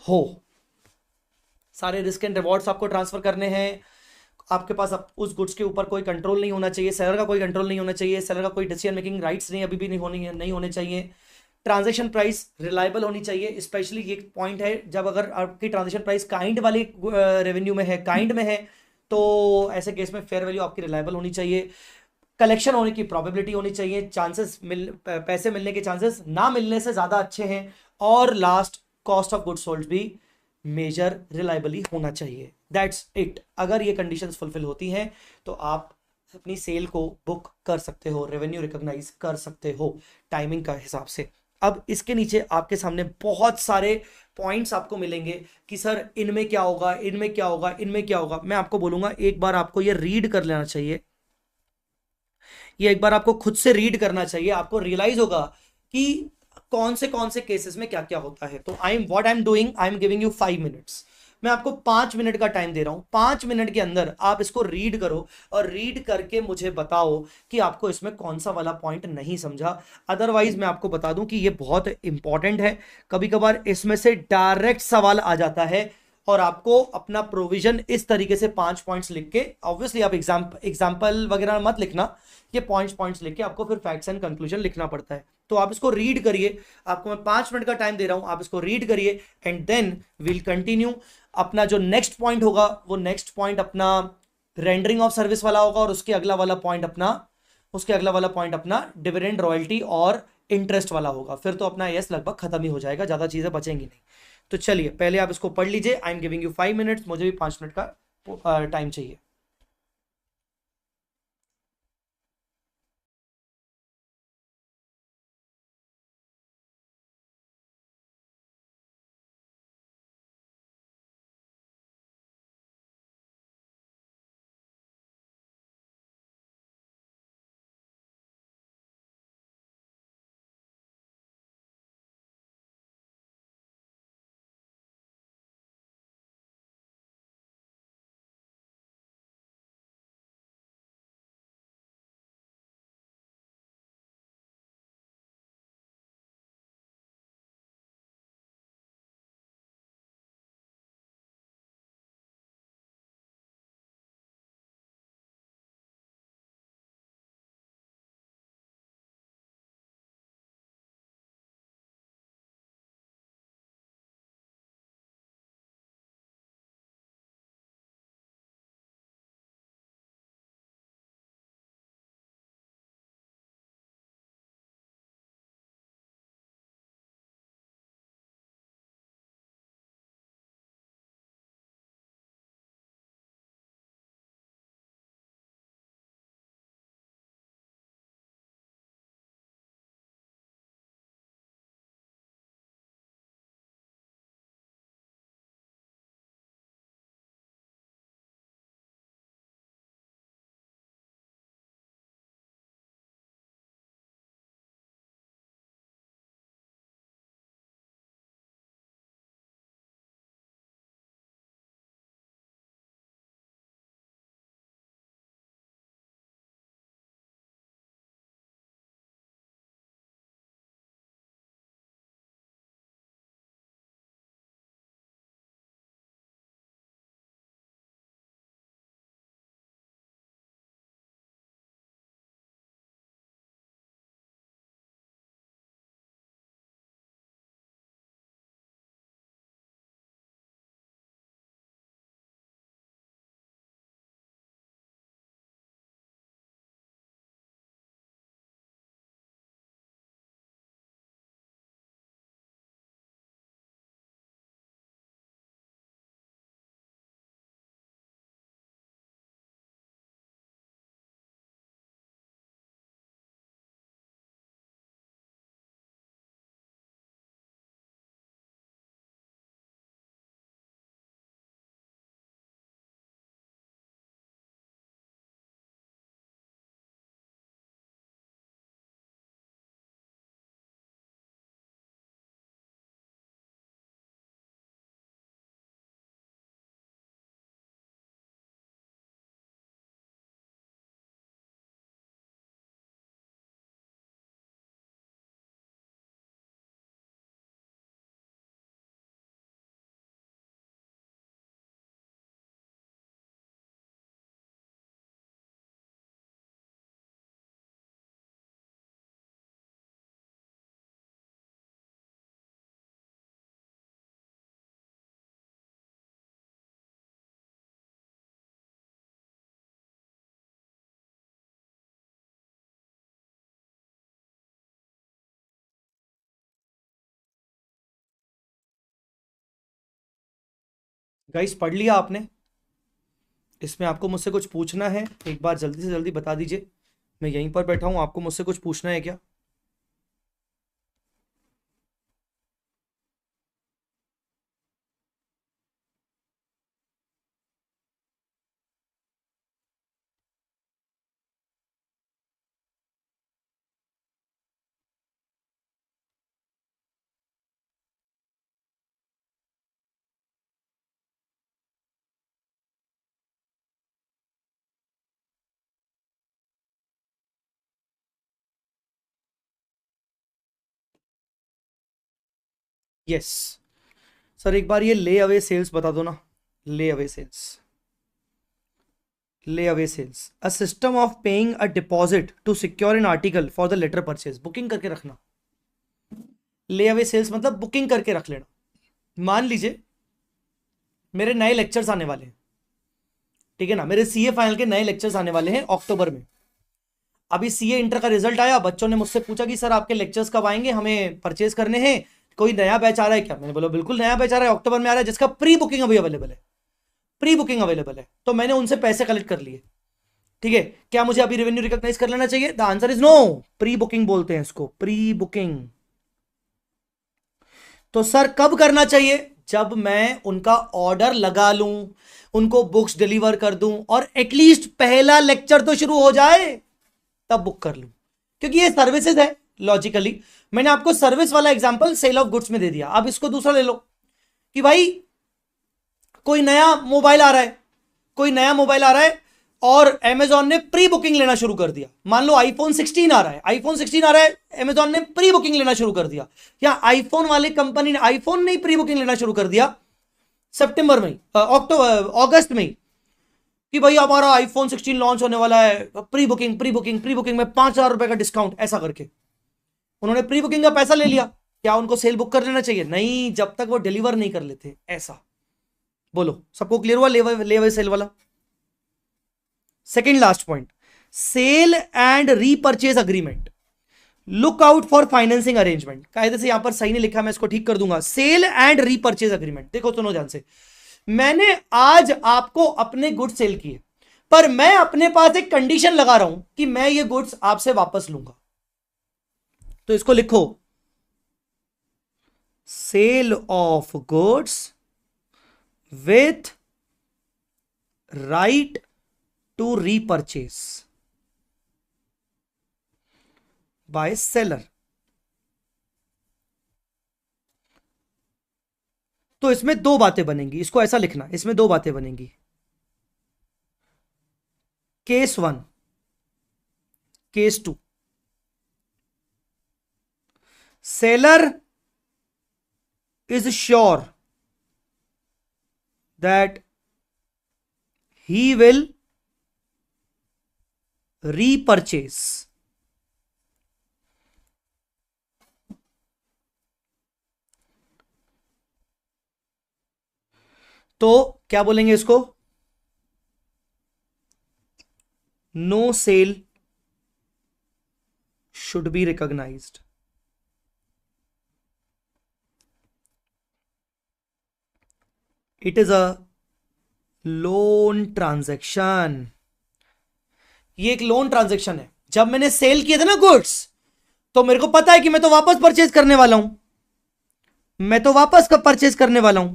हो। सारे रिस्क एंड रिवॉर्ड्स आपको ट्रांसफर करने हैं, आपके पास उस गुड्स के ऊपर कोई कंट्रोल नहीं होना चाहिए, सेलर का कोई कंट्रोल नहीं होना चाहिए, सेलर का कोई डिसीजन मेकिंग राइट्स नहीं अभी भी नहीं होने चाहिए। ट्रांजैक्शन प्राइस रिलायबल होनी चाहिए, स्पेशली ये पॉइंट है जब अगर आपकी ट्रांजैक्शन प्राइस काइंड वाले रेवेन्यू में है, काइंड में है, तो ऐसे केस में फेयर वैल्यू आपकी रिलायबल होनी चाहिए। कलेक्शन होने की प्रोबेबिलिटी होनी चाहिए, चांसेस पैसे मिलने के चांसेस ना मिलने से ज्यादा अच्छे हैं। और last, cost of goods sold भी मेजर रिलायबली होना चाहिए। That's it. अगर ये कंडीशंस फुलफिल होती हैं तो आप अपनी सेल को बुक कर सकते हो, रेवेन्यू रिकॉग्नाइज कर सकते हो टाइमिंग का हिसाब से। अब इसके नीचे आपके सामने बहुत सारे पॉइंट्स आपको मिलेंगे कि सर इनमें क्या होगा, इनमें क्या होगा, इनमें क्या होगा। मैं आपको बोलूंगा एक बार आपको ये रीड कर लेना चाहिए, ये एक बार आपको खुद से रीड करना चाहिए, आपको रियलाइज होगा कि कौन से केसेस में क्या क्या होता है। तो what I am doing, I am giving you 5 minutes. मैं आपको 5 मिनट का टाइम दे रहा हूं, 5 मिनट के अंदर आप इसको रीड करो और रीड करके मुझे बताओ कि आपको इसमें कौन सा वाला पॉइंट नहीं समझा। अदरवाइज मैं आपको बता दूं कि ये बहुत इंपॉर्टेंट है, कभी कभार इसमें से डायरेक्ट सवाल आ जाता है और आपको अपना प्रोविजन इस तरीके से 5 पॉइंट्स लिख के, ऑब्वियसली आप एग्जाम्पल वगैरह मत लिखना, ये पॉइंट्स लिख के आपको फिर फैक्ट्स एंड कंक्लूजन लिखना पड़ता है। तो आप इसको रीड करिए, आपको मैं 5 मिनट का टाइम दे रहा हूं, आप इसको रीड करिए एंड देन विल कंटिन्यू। अपना जो नेक्स्ट पॉइंट होगा वो नेक्स्ट पॉइंट अपना रेंडरिंग ऑफ सर्विस वाला होगा, और उसके अगला वाला पॉइंट अपना डिविडेंड, रॉयल्टी और इंटरेस्ट वाला होगा। फिर तो अपना यस लगभग खत्म ही हो जाएगा, ज्यादा चीजें बचेंगी नहीं। तो चलिए पहले आप इसको पढ़ लीजिए। I am giving you 5 minutes, मुझे भी 5 मिनट का टाइम चाहिए। गाइस पढ़ लिया आपने? इसमें आपको मुझसे कुछ पूछना है? एक बार जल्दी से जल्दी बता दीजिए। मैं यहीं पर बैठा हूं, आपको मुझसे कुछ पूछना है क्या? यस सर, एक बार ये ले अवे सेल्स बता दो ना। Layaway sales, layaway sales, a system of paying a deposit to secure an article for the later purchase. Booking करके रखना। ले अवे सेल्स मतलब बुकिंग करके रख लेना। मान लीजिए मेरे नए लेक्चर्स आने वाले हैं, ठीक है ना, मेरे सीए फाइनल के नए लेक्चर्स आने वाले हैं अक्टूबर में। अभी सीए इंटर का रिजल्ट आया, बच्चों ने मुझसे पूछा कि सर आपके लेक्चर्स कब आएंगे, हमें परचेज करने हैं, कोई नया बैच आ रहा है क्या? मैंने बोला बिल्कुल नया बैच आ रहा है, अक्टूबर में आ रहा है, जिसका प्री बुकिंग अभी अवेलेबल है। प्री बुकिंग अवेलेबल है, तो मैंने उनसे पैसे कलेक्ट कर लिए। ठीक है, क्या मुझे अभी रेवेन्यू रिकॉग्नाइज कर लेना चाहिए? The answer is no. Pre booking बोलते हैं इसको, प्री बुकिंग। तो सर कब करना चाहिए? जब मैं उनका ऑर्डर लगा लूं, उनको बुक्स डिलीवर कर दूं, और एटलीस्ट पहला लेक्चर तो शुरू हो जाए, तब बुक कर लूं। क्योंकि ये सर्विसेज है लॉजिकली। मैंने आपको सर्विस वाला एग्जांपल सेल ऑफ गुड्स में दे दिया, अब इसको दूसरा ले लो कि भाई कोई नया मोबाइल आ रहा है, कोई नया मोबाइल आ रहा है और Amazon ने प्री बुकिंग लेना शुरू कर दिया। मान लो आईफोन 16 आ रहा है, आईफोन 16 आ रहा है, Amazon ने प्री बुकिंग लेना शुरू कर दिया। या आईफोन वाले कंपनी ने, आईफोन ने ही प्री बुकिंग लेना शुरू कर दिया सितंबर में, अक्टूबर अगस्त में, कि भाई हमारा आईफोन 16 लॉन्च होने वाला है, pre booking pre booking pre booking में 5,000 रुपए का डिस्काउंट, ऐसा करके उन्होंने प्री बुकिंग का पैसा ले लिया। क्या उनको सेल बुक कर लेना चाहिए? नहीं, जब तक वो डिलीवर नहीं कर लेते। ऐसा बोलो, सबको क्लियर हुआ ले सेल वाला? Second last point, sale and repurchase agreement. Look out for financing arrangement. कायदे से यहां पर सही नहीं लिखा, मैं इसको ठीक कर दूंगा। सेल एंड रीपर्चेज अग्रीमेंट, देखो सुनो ध्यान से। मैंने आज आपको अपने गुड्स सेल किए, पर मैं अपने पास एक कंडीशन लगा रहा हूं कि मैं ये गुड्स आपसे वापस लूंगा। तो इसको लिखो, sale of goods with right to repurchase by seller. तो इसमें दो बातें बनेंगी, इसको ऐसा लिखना, इसमें दो बातें बनेंगी। Case one, case two, seller is sure that he will repurchase तो क्या बोलेंगे इसको? No sale should be recognised. It is a loan transaction. ये एक लोन ट्रांजैक्शन है। जब मैंने सेल किए थे ना गुड्स, तो मेरे को पता है कि मैं तो वापस परचेज करने वाला हूं, मैं तो वापस कब परचेज करने वाला हूं,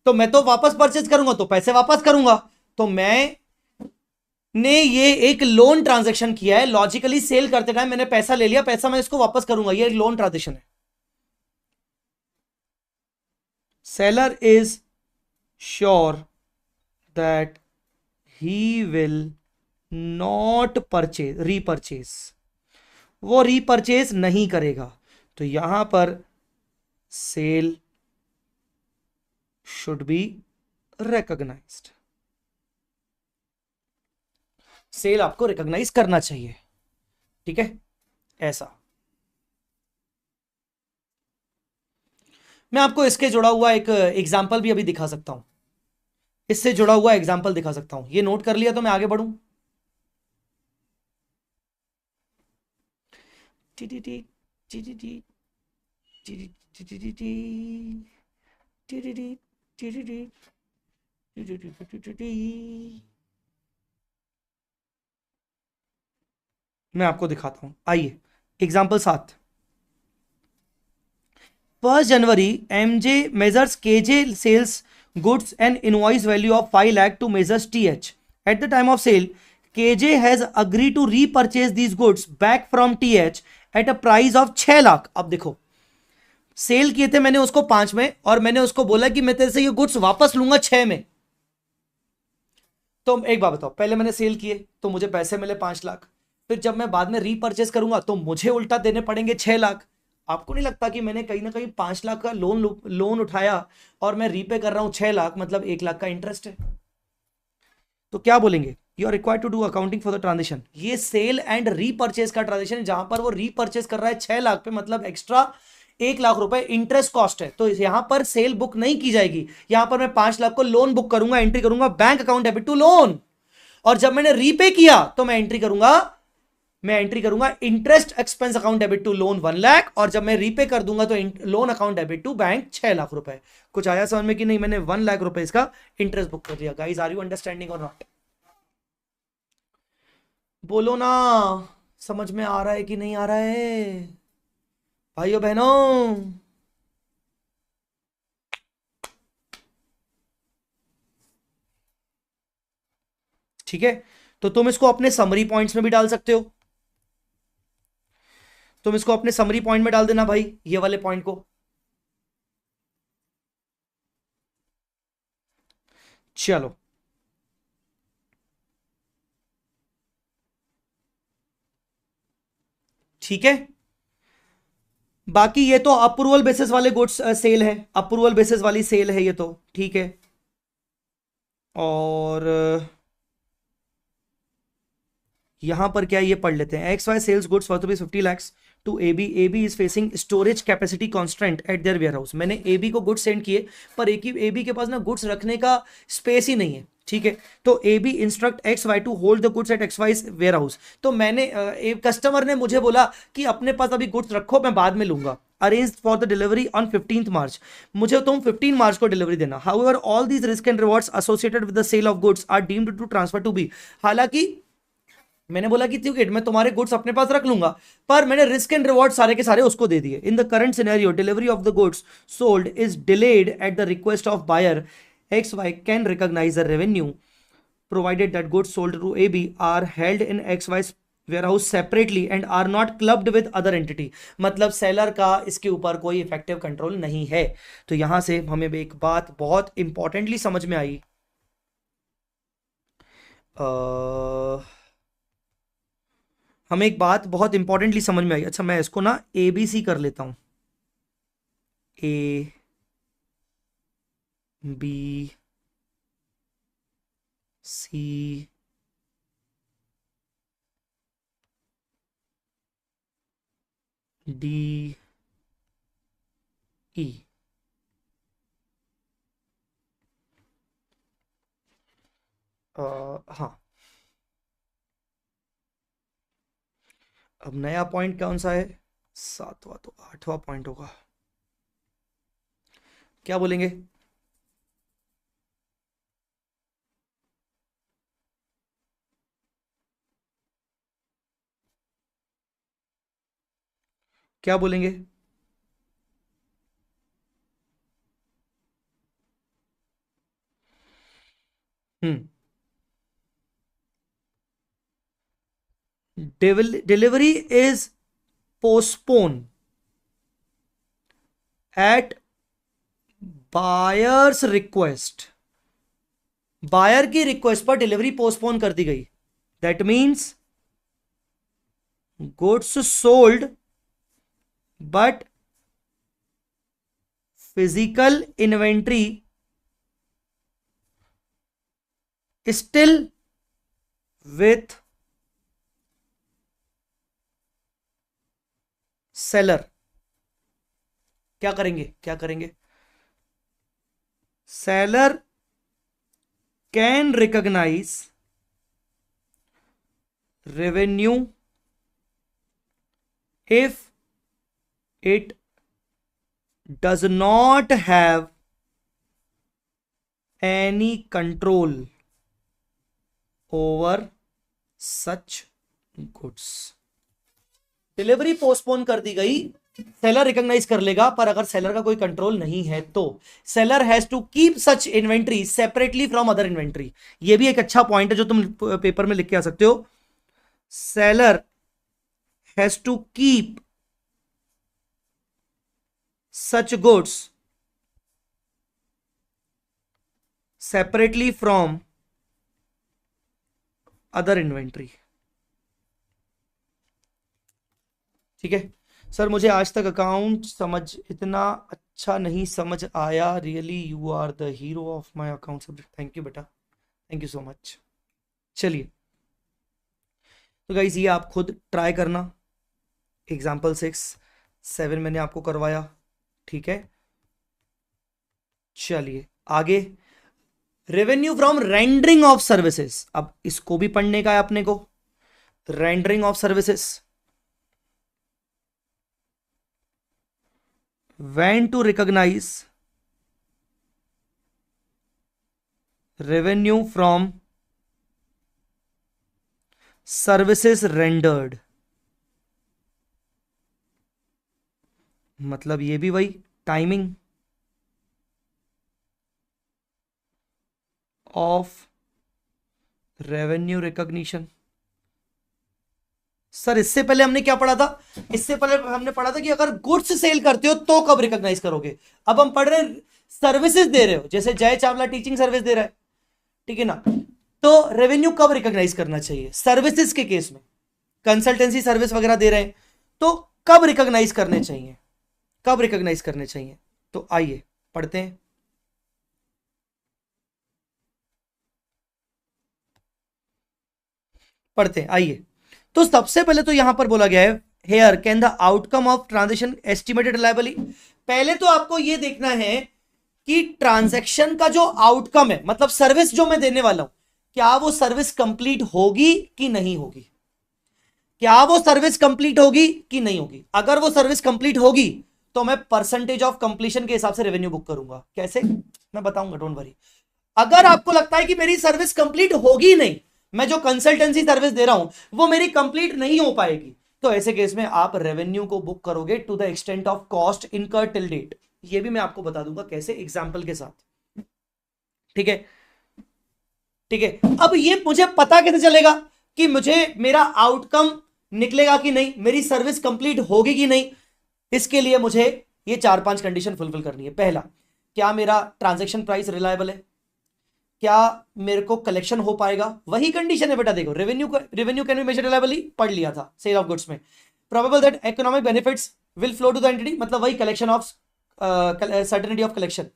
तो मैं तो वापस परचेज करूंगा तो पैसे वापस करूंगा। तो मैं ने ये एक लोन ट्रांजैक्शन किया है। लॉजिकली सेल करते टाइम मैंने पैसा ले लिया, पैसा मैं इसको वापस करूंगा, ये एक लोन ट्रांजैक्शन है। Seller is sure that he will not purchase repurchase, वो रीपरचेज नहीं करेगा। तो यहां पर sale should be recognised, sale आपको रिकॉग्नाइज करना चाहिए। ठीक है, ऐसा। मैं आपको इसके जुड़ा हुआ एक एग्जाम्पल भी अभी दिखा सकता हूं, इससे जुड़ा हुआ एग्जाम्पल दिखा सकता हूं। ये नोट कर लिया तो मैं आगे बढ़ूं। T T T T T T T T T T T T T T T T. मैं आपको दिखाता हूं, आइए। Example 7। 1 January, MJ measures KJ sales goods and invoice value of 5 lakh to measures TH. At the time of sale, KJ has agreed to repurchase these goods back from TH at a price of 6 lakh. अब देखो, cell किए थे मैंने उसको 5 में और मैंने उसको बोला कि मैं तेरे से ये गुड्स वापस लूंगा 6 में। तो एक बात बताओ, पहले मैंने सेल किए तो मुझे पैसे मिले 5 लाख, फिर जब मैं बाद में रीपरचेस करूंगा तो मुझे उल्टा देने पड़ेंगे 6 लाख। आपको नहीं लगता कि मैंने कहीं ना कहीं 5 लाख का लोन उठाया और मैं रीपे कर रहा हूं 6 लाख, मतलब 1 लाख का इंटरेस्ट है। तो क्या बोलेंगे, you are required to do accounting for the transaction. ये सेल एंड रीपरचेस का ट्रांजेक्शन है, जहां पर वो रीपरचेस कर रहा है 6 लाख पे, मतलब एक्स्ट्रा 1 लाख रुपए इंटरेस्ट कॉस्ट है। तो यहां पर सेल बुक नहीं की जाएगी, यहां पर मैं 5 लाख को लोन बुक करूंगा, एंट्री करूंगा bank account debit to loan. और जब मैंने रीपे किया तो मैं एंट्री करूंगा interest expense account debit to loan 1 lakh, और जब मैं रीपे कर दूंगा तो loan account debit to bank 6 lakh रुपए। कुछ आया समझ में कि नहीं? मैंने 1 लाख रुपए इसका इंटरेस्ट बुक कर दिया। गाइस, आर यू अंडरस्टैंडिंग और नॉट? बोलो ना, समझ में आ रहा है कि नहीं आ रहा है भाइयों बहनों? ठीक है, तो तुम इसको अपने समरी पॉइंट्स में भी डाल सकते हो। तुम इसको अपने समरी पॉइंट में डाल देना भाई, ये वाले पॉइंट को। चलो, ठीक है। बाकी ये तो अप्रूवल बेसिस वाले गुड्स सेल है, अप्रूवल बेसिस वाली सेल है ये तो, ठीक है। और यहां पर क्या, ये पढ़ लेते हैं। X Y sells goods for rupees 50 lakhs to AB. AB is facing storage capacity constant at their warehouse. मैंने एबी को गुड्स सेंड किए, पर एबी के पास ना गुड्स रखने का स्पेस ही नहीं है, ठीक है। तो AB instruct X Y to hold the goods at X Y warehouse. तो मैंने कस्टमर ने मुझे बोला कि अपने पास अभी गुड्स रखो, मैं बाद में लूंगा। Arrange for the delivery on 15th March. मुझे तुम 15 मार्च को डिलीवरी देना। However all these risk and rewards associated with the sale of goods are deemed to transfer to B. हालांकि मैंने बोला कि ठीक है, मैं तुम्हारे गुड्स अपने पास रख लूंगा, पर मैंने रिस्क एंड रिवॉर्ड सारे के सारे उसको दे दिए। In the current scenario, delivery of the goods sold is delayed at the request of buyer. X Y can recognise the revenue provided that goods sold to A B are held in X Y warehouse separately and are not clubbed with other entity. मतलब seller का इसके ऊपर कोई effective control नहीं है। तो यहां से हमें एक बात बहुत इंपॉर्टेंटली समझ में आई। हमें एक बात बहुत इंपॉर्टेंटली समझ में आई। अच्छा, मैं इसको ना ए बी सी कर लेता हूं। A B C D E. हाँ, अब नया पॉइंट कौन सा है? 7वां तो 8वां पॉइंट होगा। क्या बोलेंगे? क्या बोलेंगे? Hmm. Delivery is postpone at buyers request. Buyer की रिक्वेस्ट पर डिलीवरी पोस्टपोन कर दी गई। That means goods sold but physical inventory still with seller. क्या करेंगे, क्या करेंगे? Seller can recognise revenue if it does not have any control over such goods. Delivery postpone कर दी गई, सेलर रिकॉग्नाइज कर लेगा, पर अगर सेलर का कोई कंट्रोल नहीं है तो seller has to keep such inventory separately from other inventory. ये भी एक अच्छा पॉइंट है जो तुम पेपर में लिख के आ सकते हो। Seller has to keep such goods separately from other inventory. ठीक है सर, मुझे आज तक अकाउंट समझ इतना अच्छा नहीं समझ आया, really you are the hero of my account subject. Thank you बेटा, थैंक यू सो मच। चलिए तो गाइस ये आप खुद ट्राई करना। एग्जाम्पल 7 मैंने आपको करवाया, ठीक है। चलिए आगे, revenue from rendering of services. अब इसको भी पढ़ने का है अपने को। Rendering of services, when to recognize revenue from services rendered। मतलब ये भी वही timing of revenue recognition. Sir इससे पहले हमने क्या पढ़ा था? इससे पहले हमने पढ़ा था कि अगर गुड्स सेल करते हो तो कब रिकॉग्नाइज करोगे। अब हम पढ़ रहे हैं सर्विसेज दे रहे हो, जैसे जय चावला टीचिंग सर्विस दे रहा है, ठीक है ना, तो रेवेन्यू कब रिकॉग्नाइज करना चाहिए सर्विसेज के केस में। कंसल्टेंसी सर्विस वगैरह दे रहे हैं तो कब रिकॉग्नाइज करने चाहिए, कब रिकॉग्नाइज करने चाहिए। तो आइए पढ़ते हैं। पढ़ते हैं आइए। तो सबसे पहले तो यहां पर बोला गया है, here can the outcome of transaction estimated reliably. पहले तो आपको यह देखना है कि ट्रांजैक्शन का जो आउटकम है, मतलब सर्विस जो मैं देने वाला हूं, क्या वो सर्विस कंप्लीट होगी कि नहीं होगी, क्या वो सर्विस कंप्लीट होगी कि नहीं होगी। अगर वो सर्विस कंप्लीट होगी तो मैं परसेंटेज ऑफ कंप्लीशन के हिसाब से रेवेन्यू बुक करूंगा। कैसे, मैं बताऊंगा, डोंट वरी। अगर आपको लगता है कि मेरी सर्विस कंप्लीट होगी नहीं, मैं जो कंसल्टेंसी सर्विस दे रहा हूं वो मेरी कंप्लीट नहीं हो पाएगी, तो ऐसे केस में आप रेवेन्यू को बुक करोगे to the extent of cost incurred till date. ये भी मैं आपको बता दूंगा कैसे, एग्जांपल के साथ। ठीक है, ठीक है। अब ये मुझे पता कैसे चलेगा कि मुझे मेरा आउटकम निकलेगा कि नहीं, मेरी सर्विस कंप्लीट होगी कि नहीं। इसके लिए मुझे ये 4-5 कंडीशन फुलफिल करनी है। पहला, क्या मेरा ट्रांजैक्शन प्राइस रिलायबल है, क्या मेरे को कलेक्शन हो पाएगा, वही कंडीशन है बेटा। देखो revenue can be measured reliably पढ़ लिया था सेल ऑफ गुड्स में। Probable that economic benefits will flow to the entity, मतलब वही collection of certainty of collection.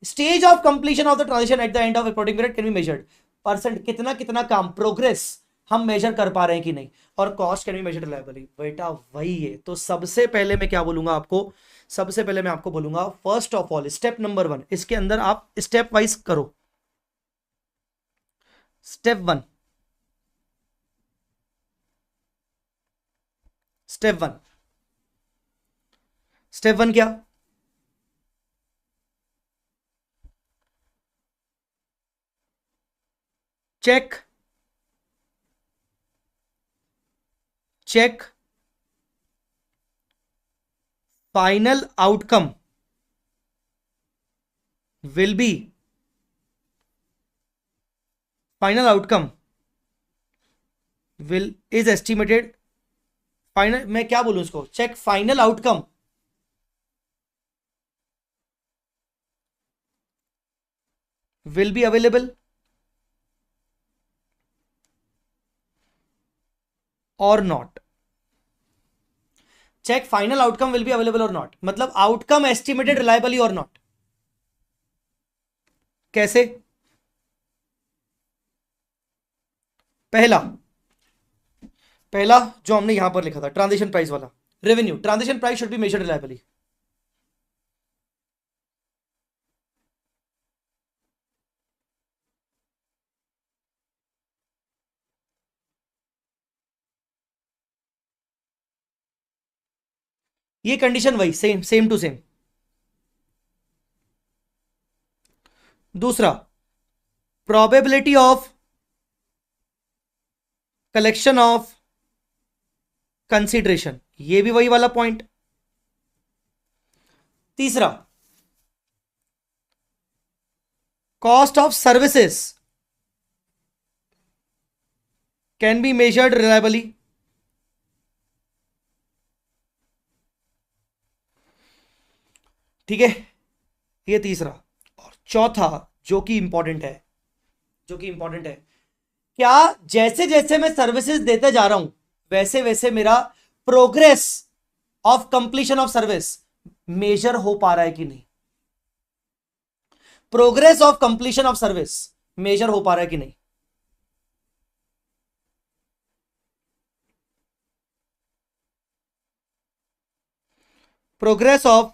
Stage of completion of the transaction at the end of reporting period can be measured, percent कितना कितना काम progress हम major कर पा रहे हैं कि नहीं। और cost can be measured reliably, बेटा वही है। तो सबसे पहले मैं क्या बोलूंगा आपको, सबसे पहले मैं आपको बोलूंगा first of all step number 1, इसके अंदर आप स्टेप वाइज करो। स्टेप 1, स्टेप 1, स्टेप 1 क्या, check check final outcome will be, final outcome will is estimated, final मैं क्या बोलूं इसको, check final outcome will be available और not. Check final outcome will be available और नॉट, मतलब outcome estimated reliably और not. कैसे, पहला पहला जो हमने यहां पर लिखा था ट्रांजेक्शन प्राइस वाला, revenue transaction price should be measured reliably. ये कंडीशन वही सेम टू सेम। दूसरा, probability of collection of consideration, ये भी वही वाला पॉइंट। तीसरा, cost of services can be measured reliably. ठीक है, ये तीसरा। और चौथा जो कि इंपॉर्टेंट है, क्या जैसे जैसे मैं सर्विसेज देते जा रहा हूं वैसे वैसे मेरा progress of completion of service measure हो पा रहा है कि नहीं, progress of completion of service measure हो पा रहा है कि नहीं। Progress of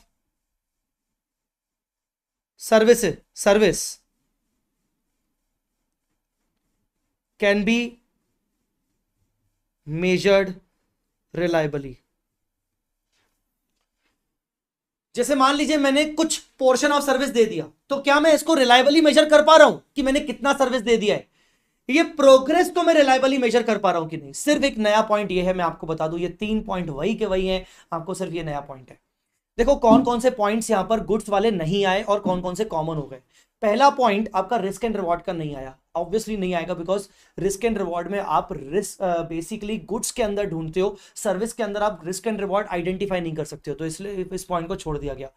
service can be measured reliably. जैसे मान लीजिए मैंने कुछ पोर्शन ऑफ सर्विस दे दिया, तो क्या मैं इसको रिलायबली मेजर कर पा रहा हूं कि मैंने कितना सर्विस दे दिया है? ये प्रोग्रेस तो मैं रिलायबली मेजर कर पा रहा हूं कि नहीं। सिर्फ एक नया पॉइंट ये है, मैं आपको बता दूं, ये 3 पॉइंट वही के वही हैं, आपको सिर्फ ये नया पॉइंट है। देखो कौन कौन से पॉइंट्स यहां पर गुड्स वाले नहीं आए और कौन कौन से कॉमन हो गए। पहला पॉइंट आपका रिस्क एंड रिवॉर्ड का नहीं आया, ऑब्वियसली नहीं आएगा, बिकॉज रिस्क एंड रिवॉर्ड में आप रिस्क बेसिकली गुड्स के अंदर ढूंढते हो, सर्विस के अंदर आप रिस्क एंड रिवॉर्ड आइडेंटिफाई नहीं कर सकते हो, तो इसलिए इस पॉइंट को छोड़ दिया गया।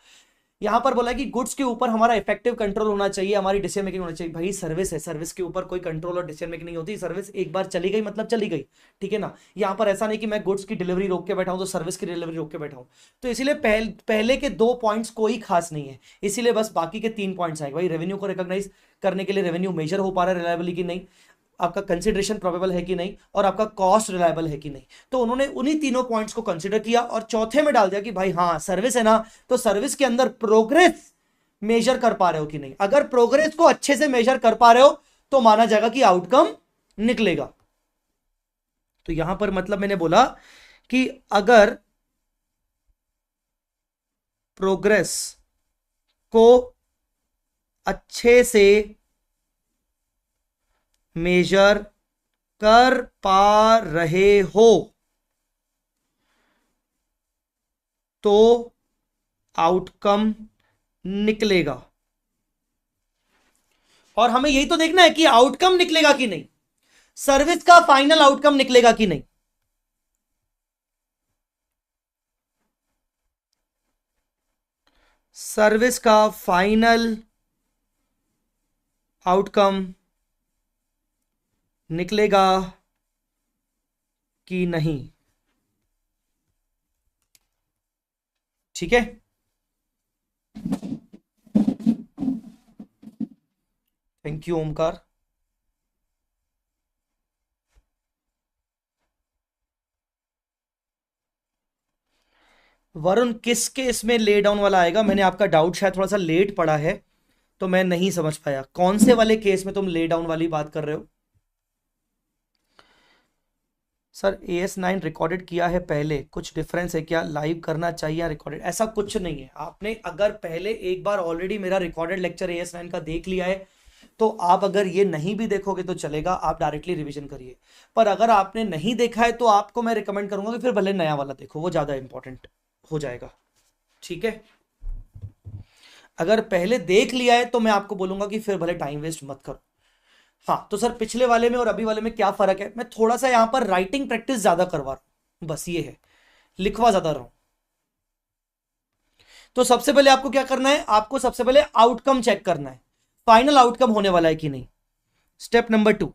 यहां पर बोला कि गुड्स के ऊपर हमारा इफेक्टिव कंट्रोल होना चाहिए, हमारी डिसीजन मेकिंग होना चाहिए। भाई सर्विस है, सर्विस के ऊपर कोई कंट्रोल और डिसीजन मेकिंग नहीं होती, सर्विस एक बार चली गई मतलब चली गई, ठीक है ना। यहां पर ऐसा नहीं कि मैं गुड्स की डिलीवरी रोक के बैठा हूं तो सर्विस की डिलीवरी रोक के बैठा हूं, तो इसीलिए पहले के 2 पॉइंट्स कोई खास नहीं है, इसीलिए बस बाकी के 3 पॉइंट्स आए। भाई रेवेन्यू को रिकॉग्नाइज करने के लिए रेवेन्यू मेजर हो पा रहा है रिलायबली की नहीं, आपका कंसिडरेशन प्रोबेबल है कि नहीं, और आपका कॉस्ट रिलायबल है कि नहीं। तो उन्होंने उन्हीं तीनों पॉइंट्स को कंसिडर किया और चौथे में डाल दिया कि भाई हाँ सर्विस है ना, तो सर्विस के अंदर प्रोग्रेस मेजर कर पा रहे हो कि नहीं। अगर प्रोग्रेस को अच्छे से मेजर कर पा रहे हो तो माना जाएगा कि आउटकम निकलेगा। तो यहां पर मतलब मैंने बोला कि अगर प्रोग्रेस को अच्छे से मेजर कर पा रहे हो तो आउटकम निकलेगा। और हमें यही तो देखना है कि आउटकम निकलेगा कि नहीं, सर्विस का फाइनल आउटकम निकलेगा कि नहीं। सर्विस का फाइनल आउटकम निकलेगा कि नहीं, ठीक है। Thank you Omkar. वरुण किस केस में ले डाउन वाला आएगा? मैंने आपका डाउट शायद थोड़ा सा लेट पड़ा है तो मैं नहीं समझ पाया, कौन से वाले केस में तुम ले डाउन वाली बात कर रहे हो? सर AS9 रिकॉर्डेड किया है पहले, कुछ डिफरेंस है क्या? लाइव करना चाहिए या रिकॉर्डेड? ऐसा कुछ नहीं है, आपने अगर पहले एक बार ऑलरेडी मेरा रिकॉर्डेड लेक्चर AS9 का देख लिया है तो आप अगर ये नहीं भी देखोगे तो चलेगा, आप डायरेक्टली रिवीजन करिए। पर अगर आपने नहीं देखा है तो आपको मैं रिकमेंड करूंगा कि फिर भले नया वाला देखो, वो ज्यादा इंपॉर्टेंट हो जाएगा, ठीक है। अगर पहले देख लिया है तो मैं आपको बोलूंगा कि फिर भले टाइम वेस्ट मत करो। हाँ तो सर पिछले वाले में और अभी वाले में क्या फर्क है? मैं थोड़ा सा यहां पर राइटिंग प्रैक्टिस ज्यादा करवा रहा हूं, बस ये है, लिखवा ज्यादा रहा हूं। तो सबसे पहले आपको क्या करना है, आपको सबसे पहले आउटकम चेक करना है, फाइनल आउटकम होने वाला है कि नहीं। Step number 2,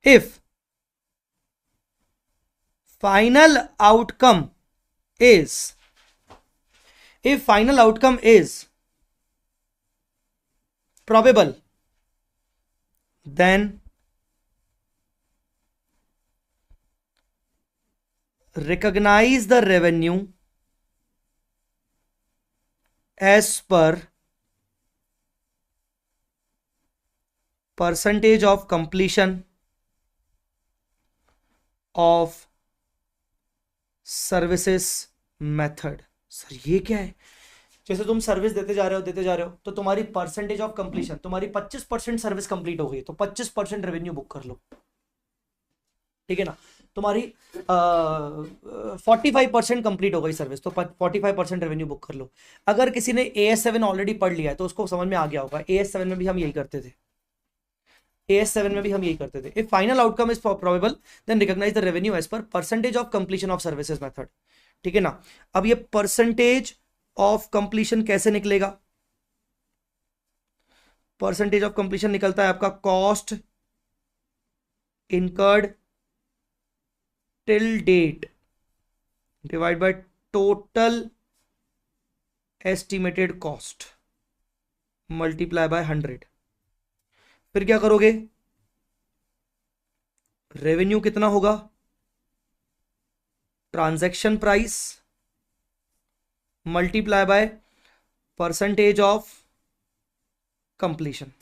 if final outcome is probable, then recognize the revenue as per percentage of completion of services method. Sir ये क्या है? जैसे तुम सर्विस देते जा रहे हो तो तुम्हारी परसेंटेज ऑफ कंप्लीशन, तुम्हारी 25% सर्विस कंप्लीट हो गई तो 25% रेवेन्यू बुक कर लो, ठीक है ना। तुम्हारी 45% कंप्लीट हो गई सर्विस तो 45% रेवेन्यू बुक कर लो। अगर किसी ने AS7 ऑलरेडी पढ़ लिया है तो उसको समझ में आ गया होगा, AS7 में भी हम यही करते थे, AS7 में भी हम यही करते थे। If final outcome is probable then recognise the revenue as per percentage of completion of services method, ठीक है ना। अब ये परसेंटेज ऑफ कंप्लीशन कैसे निकलेगा? परसेंटेज ऑफ कंप्लीशन निकलता है आपका cost incurred till date divide by total estimated cost multiply by 100। फिर क्या करोगे? रेवेन्यू कितना होगा? Transaction price multiply by percentage of completion,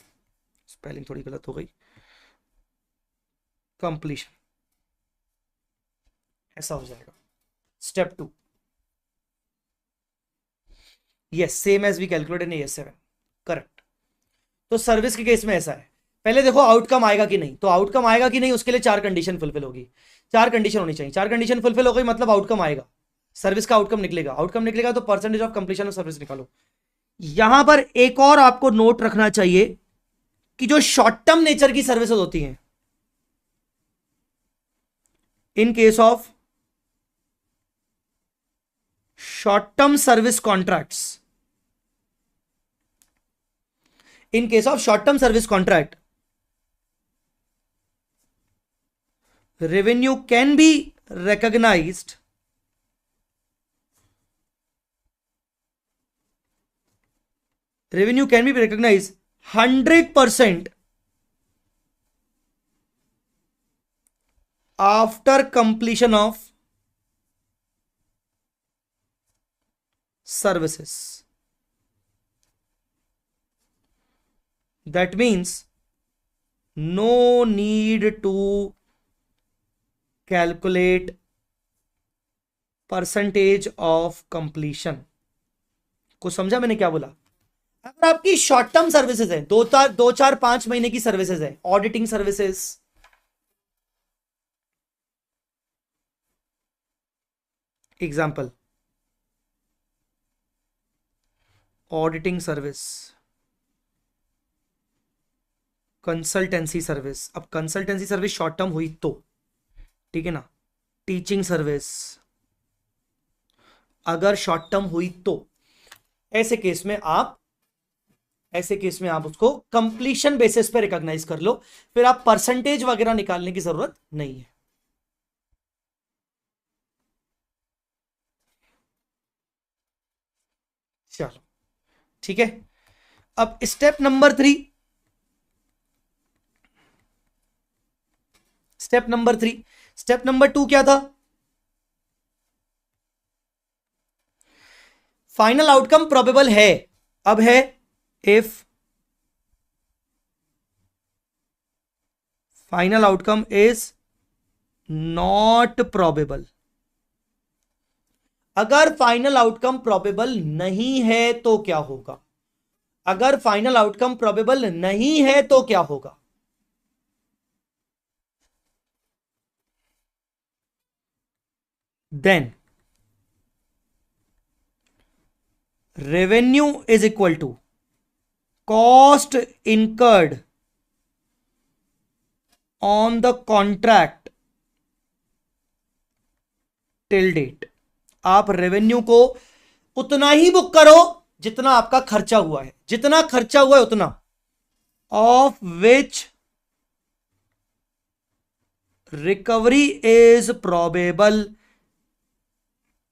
spelling थोड़ी गलत हो गई, कंप्लीशन, ऐसा हो जाएगा। Step 2, yes same as we calculate in AS7, correct. तो सर्विस के केस में ऐसा है, पहले देखो आउटकम आएगा कि नहीं, तो आउटकम आएगा कि नहीं उसके लिए 4 कंडीशन फुलफिल होगी, 4 कंडीशन होनी चाहिए। 4 कंडीशन फुलफिल हो गई मतलब आउटकम आएगा, सर्विस का आउटकम निकलेगा। आउटकम निकलेगा तो percentage of completion of service निकालो। यहां पर एक और आपको नोट रखना चाहिए कि जो शॉर्ट टर्म नेचर की सर्विसेज होती हैं, in case of short term service contracts, in case of short term service contract, revenue can be recognized revenue can be recognized 100% after completion of services. That means no need to calculate percentage of completion। कुछ समझा मैंने क्या बोला? अगर आपकी short term services है, 2-4-5 महीने की सर्विसेज है, auditing services, example auditing service, consultancy service. अब कंसल्टेंसी सर्विस शॉर्ट टर्म हुई तो ठीक है ना, टीचिंग सर्विस अगर शॉर्ट टर्म हुई तो ऐसे केस में आप उसको कंप्लीशन बेसिस पे रिकॉग्नाइज कर लो, फिर आप परसेंटेज वगैरह निकालने की जरूरत नहीं है। चलो ठीक है। अब स्टेप नंबर 3, स्टेप नंबर 2 क्या था? फाइनल आउटकम प्रोबेबल है, अब है if final outcome is not probable. अगर फाइनल आउटकम प्रोबेबल नहीं है तो क्या होगा? अगर फाइनल आउटकम प्रोबेबल नहीं है तो क्या होगा? Then revenue is equal to cost incurred on the contract till date. आप रेवेन्यू को उतना ही बुक करो जितना आपका खर्चा हुआ है, जितना खर्चा हुआ है उतना, of which recovery is probable.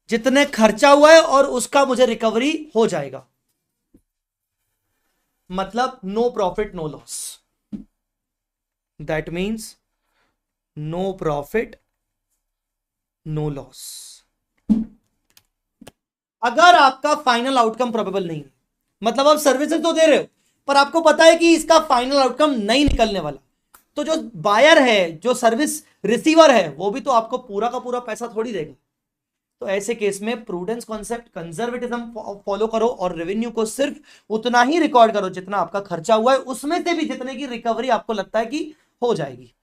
जितने खर्चा हुआ है और उसका मुझे रिकवरी हो जाएगा, मतलब no profit no loss. That means no profit no loss. अगर आपका फाइनल आउटकम प्रोबेबल नहीं है, मतलब आप सर्विसेज तो दे रहे हो पर आपको पता है कि इसका फाइनल आउटकम नहीं निकलने वाला, तो जो बायर है, जो सर्विस रिसीवर है, वो भी तो आपको पूरा का पूरा पैसा थोड़ी देगा। तो ऐसे केस में प्रूडेंस कॉन्सेप्ट, कंजर्वेटिज्म फॉलो करो और रेवेन्यू को सिर्फ उतना ही रिकॉर्ड करो जितना आपका खर्चा हुआ है, उसमें से भी जितने की रिकवरी आपको लगता है कि हो जाएगी।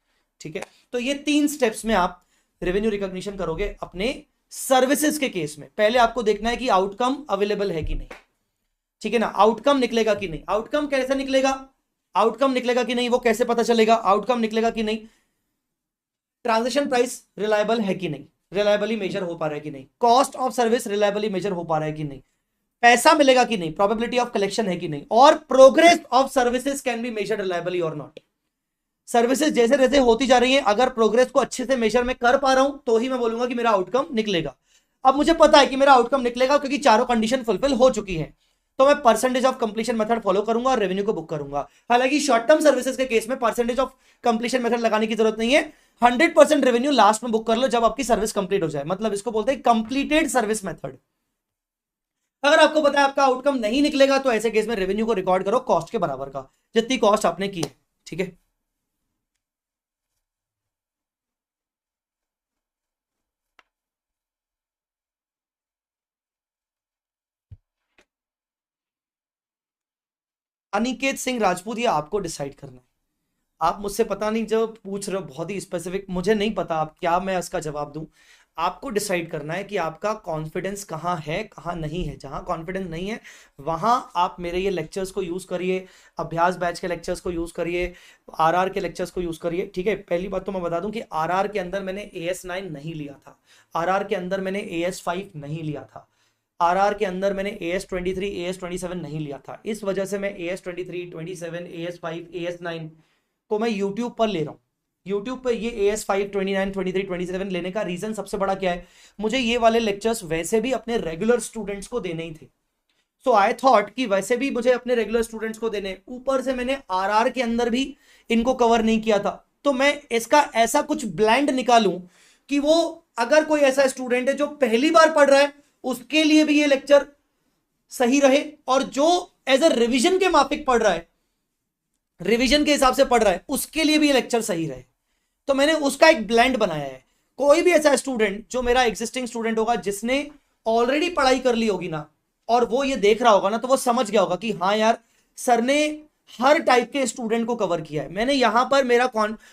ठीक है, तो ये 3 स्टेप्स में आप रेवेन्यू रिकॉग्निशन करोगे अपने सर्विसेज के केस में। पहले आपको देखना है कि आउटकम अवेलेबल है कि नहीं, ठीक है ना, आउटकम निकलेगा कि नहीं। आउटकम कैसे निकलेगा, आउटकम निकलेगा कि नहीं वो कैसे पता चलेगा, आउटकम निकलेगा कि नहीं, ट्रांजेक्शन प्राइस रिलायबल है कि नहीं, रिलायबली मेजर हो पा रहा है कि नहीं, cost of service reliably measure हो पा रहा है कि नहीं, पैसा मिलेगा कि नहीं, प्रोबेबिलिटी ऑफ कलेक्शन है कि नहीं, और progress of services can be measured reliably और नॉट। सर्विसेज जैसे जैसे होती जा रही है, अगर प्रोग्रेस को अच्छे से मेजर में कर पा रहा हूं तो ही मैं बोलूंगा कि मेरा आउटकम निकलेगा। अब मुझे पता है कि मेरा आउटकम निकलेगा क्योंकि चारों कंडीशन फुलफिल हो चुकी है, तो मैं percentage of completion method follow करूंगा और रेवेन्यू को बुक करूंगा। हालांकि शॉर्ट टर्म सर्विसेज के केस में परसेंटेज ऑफ कंप्लीशन मेथड लगाने की जरूरत नहीं है, 100% रेवेन्यू लास्ट में बुक कर लो जब आपकी सर्विस कंप्लीट हो जाए, मतलब इसको बोलते हैं कंप्लीटेड सर्विस मेथड। अगर आपको पता है आपका आउटकम नहीं निकलेगा तो ऐसे केस में रेवेन्यू को रिकॉर्ड करो कॉस्ट के बराबर का, जितनी कॉस्ट आपने की है। ठीक है, अनिकेत सिंह राजपूत, ये आपको डिसाइड करना है। आप मुझसे पता नहीं जो पूछ रहे हो बहुत ही स्पेसिफिक, मुझे नहीं पता आप क्या मैं इसका जवाब दूं। आपको डिसाइड करना है कि आपका कॉन्फिडेंस कहाँ है कहाँ नहीं है। जहां कॉन्फिडेंस नहीं है वहां आप मेरे ये लेक्चर्स को यूज करिए, अभ्यास बैच के लेक्चर्स को यूज करिए, आरआर के लेक्चर्स को यूज करिए। ठीक है, पहली बात तो मैं बता दूं कि आरआर के अंदर मैंने AS9 नहीं लिया था, आरआर के अंदर मैंने AS5 नहीं लिया था, आरआर के अंदर मैंने AS23 AS27 नहीं लिया था। इस वजह से मैं AS23 27 AS5 AS9 को मैं यूट्यूब पर ले रहा हूँ। यूट्यूब पर ये AS5 29 23 27 लेने का रीजन सबसे बड़ा क्या है, मुझे ये वाले लेक्चर्स वैसे भी अपने रेगुलर स्टूडेंट्स को देने ही थे। सो आई थॉट कि वैसे भी मुझे अपने रेगुलर स्टूडेंट्स को देने, ऊपर से मैंने आरआर के अंदर भी इनको कवर नहीं किया था, तो मैं इसका ऐसा कुछ ब्लेंड निकालूं कि वो अगर कोई ऐसा स्टूडेंट है जो पहली बार पढ़ रहा है उसके लिए भी ये लेक्चर सही रहे, और जो एज अ रिविजन के माफिक पढ़ रहा है, रिवीजन के हिसाब से पढ़ रहा है, उसके लिए भी ये लेक्चर सही रहे। तो मैंने उसका एक ब्लेंड बनाया है। कोई भी ऐसा स्टूडेंट जो मेरा एग्जिस्टिंग स्टूडेंट होगा जिसने ऑलरेडी पढ़ाई कर ली होगी ना, और वो ये देख रहा होगा ना, तो वो समझ गया होगा कि हाँ यार सर ने हर टाइप के स्टूडेंट को कवर किया है। मैंने यहां पर मेरा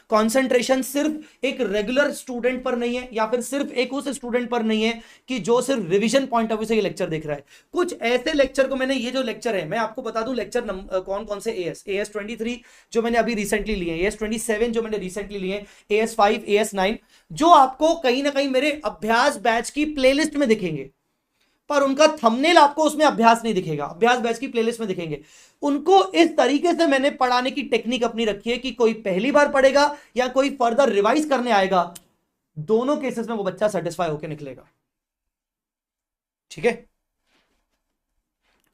कॉन्सेंट्रेशन सिर्फ एक रेगुलर स्टूडेंट पर नहीं है, या फिर सिर्फ एक उस स्टूडेंट पर नहीं है कि जो सिर्फ रिवीजन पॉइंट ऑफ व्यू से ये लेक्चर देख रहा है। कुछ ऐसे लेक्चर को मैंने, ये जो लेक्चर है मैं आपको बता दूं लेक्चर कौन कौन से AS23 जो मैंने अभी रिसेंटली लिए, AS27 जो मैंने रिसेंटली लिए, AS5 AS9 जो आपको कहीं ना कहीं मेरे अभ्यास बैच की प्लेलिस्ट में दिखेंगे, पर उनका थंबनेल आपको उसमें अभ्यास नहीं दिखेगा, अभ्यास बैच की प्लेलिस्ट में दिखेंगे। उनको इस तरीके से मैंने पढ़ाने की टेक्निक अपनी रखी है कि कोई पहली बार पढ़ेगा या कोई फर्दर रिवाइज करने आएगा, दोनों केसेस में वो बच्चा सेटिस्फाई होकर निकलेगा। ठीक है,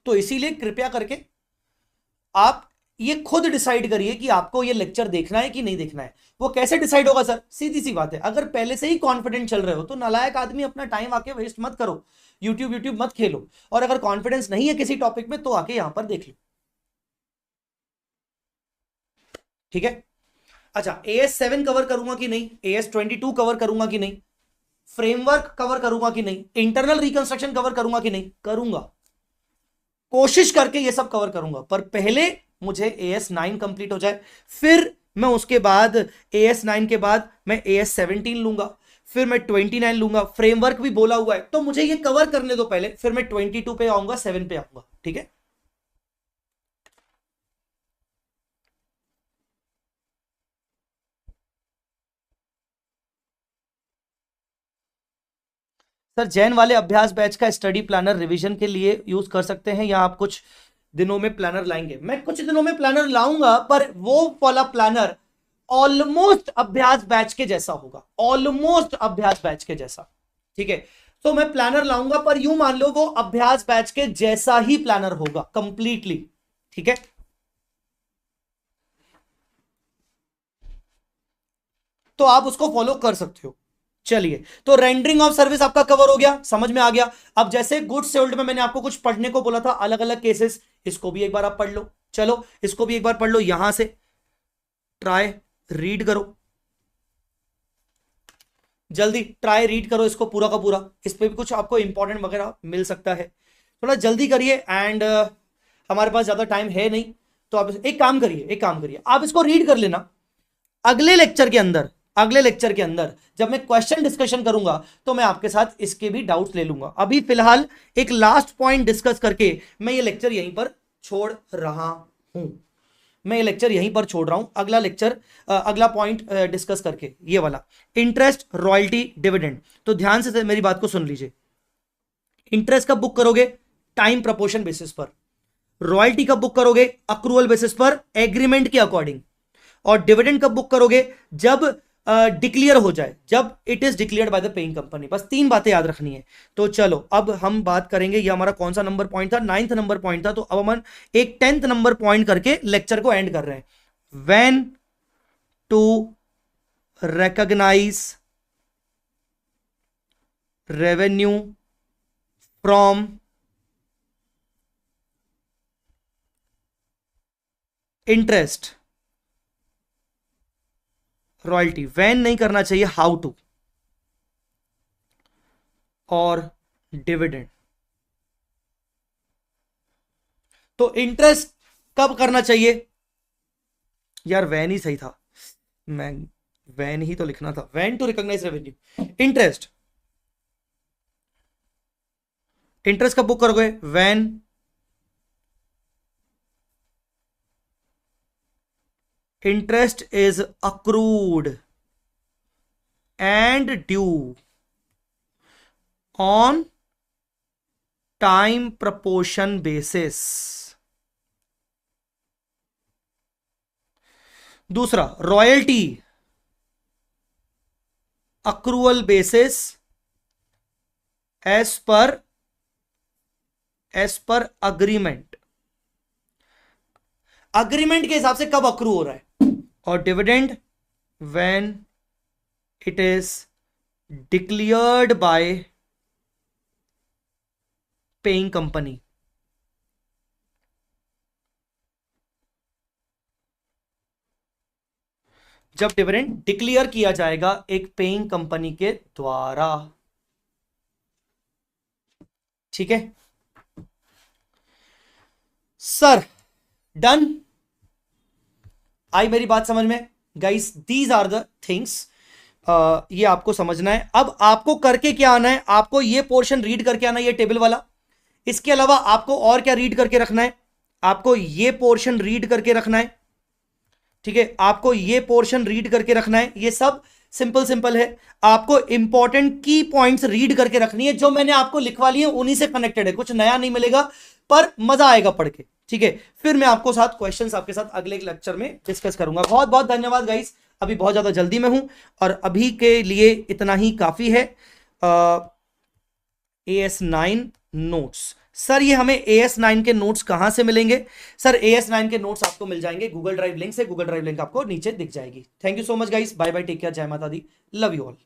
तो इसीलिए कृपया करके आप ये खुद डिसाइड करिए कि आपको ये लेक्चर देखना है कि नहीं देखना है। वो कैसे डिसाइड होगा सर, सीधी सी बात है, अगर पहले से ही कॉन्फिडेंट चल रहे हो तो नालायक आदमी अपना टाइम आके वेस्ट मत करो, यूट्यूब मत खेलो, और अगर कॉन्फिडेंस नहीं है किसी टॉपिक में तो आके यहां पर देख लो। ठीक है, अच्छा AS7 कवर करूंगा कि नहीं, AS22 कवर करूंगा कि नहीं, फ्रेमवर्क कवर करूंगा कि नहीं, इंटरनल रिकंस्ट्रक्शन कवर करूंगा कि नहीं, करूंगा, कोशिश करके ये सब कवर करूंगा, पर पहले मुझे AS9 कंप्लीट हो जाए, फिर मैं उसके बाद AS9 के बाद मैं AS17 लूंगा, फिर मैं 29 लूंगा। फ्रेमवर्क भी बोला हुआ है तो मुझे ये कवर करने दो पहले, फिर मैं 22 पे आऊंगा, 7 पे आऊंगा। ठीक है, सर जैन वाले अभ्यास बैच का स्टडी प्लानर रिवीजन के लिए यूज कर सकते हैं, या आप कुछ दिनों में प्लानर लाएंगे? मैं कुछ दिनों में प्लानर लाऊंगा, पर वो वाला प्लानर ऑलमोस्ट अभ्यास बैच के जैसा होगा, ऑलमोस्ट अभ्यास बैच के जैसा। ठीक है, तो मैं प्लानर लाऊंगा, पर यूं मान लो वो अभ्यास बैच के जैसा ही प्लानर होगा कंप्लीटली। ठीक है, तो आप उसको फॉलो कर सकते हो। चलिए, तो रेंडरिंग ऑफ सर्विस आपका कवर हो गया, समझ में आ गया। अब जैसे गुड्स सोल्ड में मैंने आपको कुछ पढ़ने को बोला था, अलग अलग केसेस, इसको भी एक बार आप पढ़ लो। चलो इसको भी एक बार पढ़ लो, यहां से ट्राई रीड करो। जल्दी ट्राई रीड करो इसको पूरा का पूरा, इस पे भी कुछ आपको इंपॉर्टेंट वगैरह मिल सकता है, थोड़ा जल्दी करिए। एंड हमारे पास ज्यादा टाइम है नहीं, तो आप एक काम करिए आप इसको रीड कर लेना। अगले लेक्चर के अंदर जब मैं क्वेश्चन डिस्कशन करूंगा तो मैं आपके साथ इसके भी डाउट्स ले लूंगा। अभी फिलहाल एक लास्ट पॉइंट डिस्कस करके मैं ये लेक्चर यहीं पर छोड़ रहा हूं। अगला पॉइंट डिस्कस करके ये वाला इंटरेस्ट, रॉयल्टी, डिविडेंड। तो ध्यान से मेरी बात को सुन लीजिए। इंटरेस्ट कब बुक करोगे? टाइम प्रपोर्शन बेसिस पर। रॉयल्टी कब बुक करोगे? अक्रूवल बेसिस पर, एग्रीमेंट के अकॉर्डिंग। और डिविडेंड कब बुक करोगे? जब डिक्लेयर हो जाए, जब it is declared by the paying company. बस 3 बातें याद रखनी है। तो चलो अब हम बात करेंगे, ये हमारा कौन सा नंबर पॉइंट था? 9th नंबर पॉइंट था। तो अब हम एक 10th नंबर पॉइंट करके लेक्चर को एंड कर रहे हैं। When to recognize revenue from interest, royalty. When नहीं करना चाहिए, हाउ टू और डिविडेंड। तो इंटरेस्ट कब करना चाहिए? यार वैन ही सही था, मैं वैन ही तो लिखना था। When to recognise revenue. Interest कब बुक करोगे? When interest is accrued and due on time proportion basis। दूसरा, royalty accrual basis as per agreement। Agreement के हिसाब से कब अक्रू हो रहा है। और dividend when it is declared by paying company. जब डिविडेंड डिक्लेयर किया जाएगा एक पेइंग कंपनी के द्वारा। ठीक है सर, डन? आई मेरी बात समझ में? Guys these are the things, ये आपको समझना है। अब आपको करके क्या आना है? आपको ये पोर्शन रीड करके आना है, ये टेबल वाला। इसके अलावा आपको और क्या रीड करके रखना है? आपको ये पोर्शन रीड करके रखना है। ठीक है, आपको ये पोर्शन रीड करके रखना है। ये सब सिंपल है। आपको इंपॉर्टेंट की पॉइंट्स रीड करके रखनी है। जो मैंने आपको लिखवा लिए उन्हीं से कनेक्टेड है, कुछ नया नहीं मिलेगा, पर मजा आएगा पढ़ के। ठीक है, फिर मैं आपको साथ क्वेश्चंस आपके साथ अगले लेक्चर में डिस्कस करूंगा। बहुत बहुत धन्यवाद गाइस, अभी बहुत ज्यादा जल्दी में हूं और अभी के लिए इतना ही काफी है। AS9 नोट्स, सर ये हमें AS9 के नोट्स कहां से मिलेंगे? सर AS9 के नोट्स आपको मिल जाएंगे गूगल ड्राइव लिंक से। गूगल ड्राइव लिंक आपको नीचे दिख जाएगी। Thank you so much guys, bye bye, take care, जय माता दी, लव यू ऑल।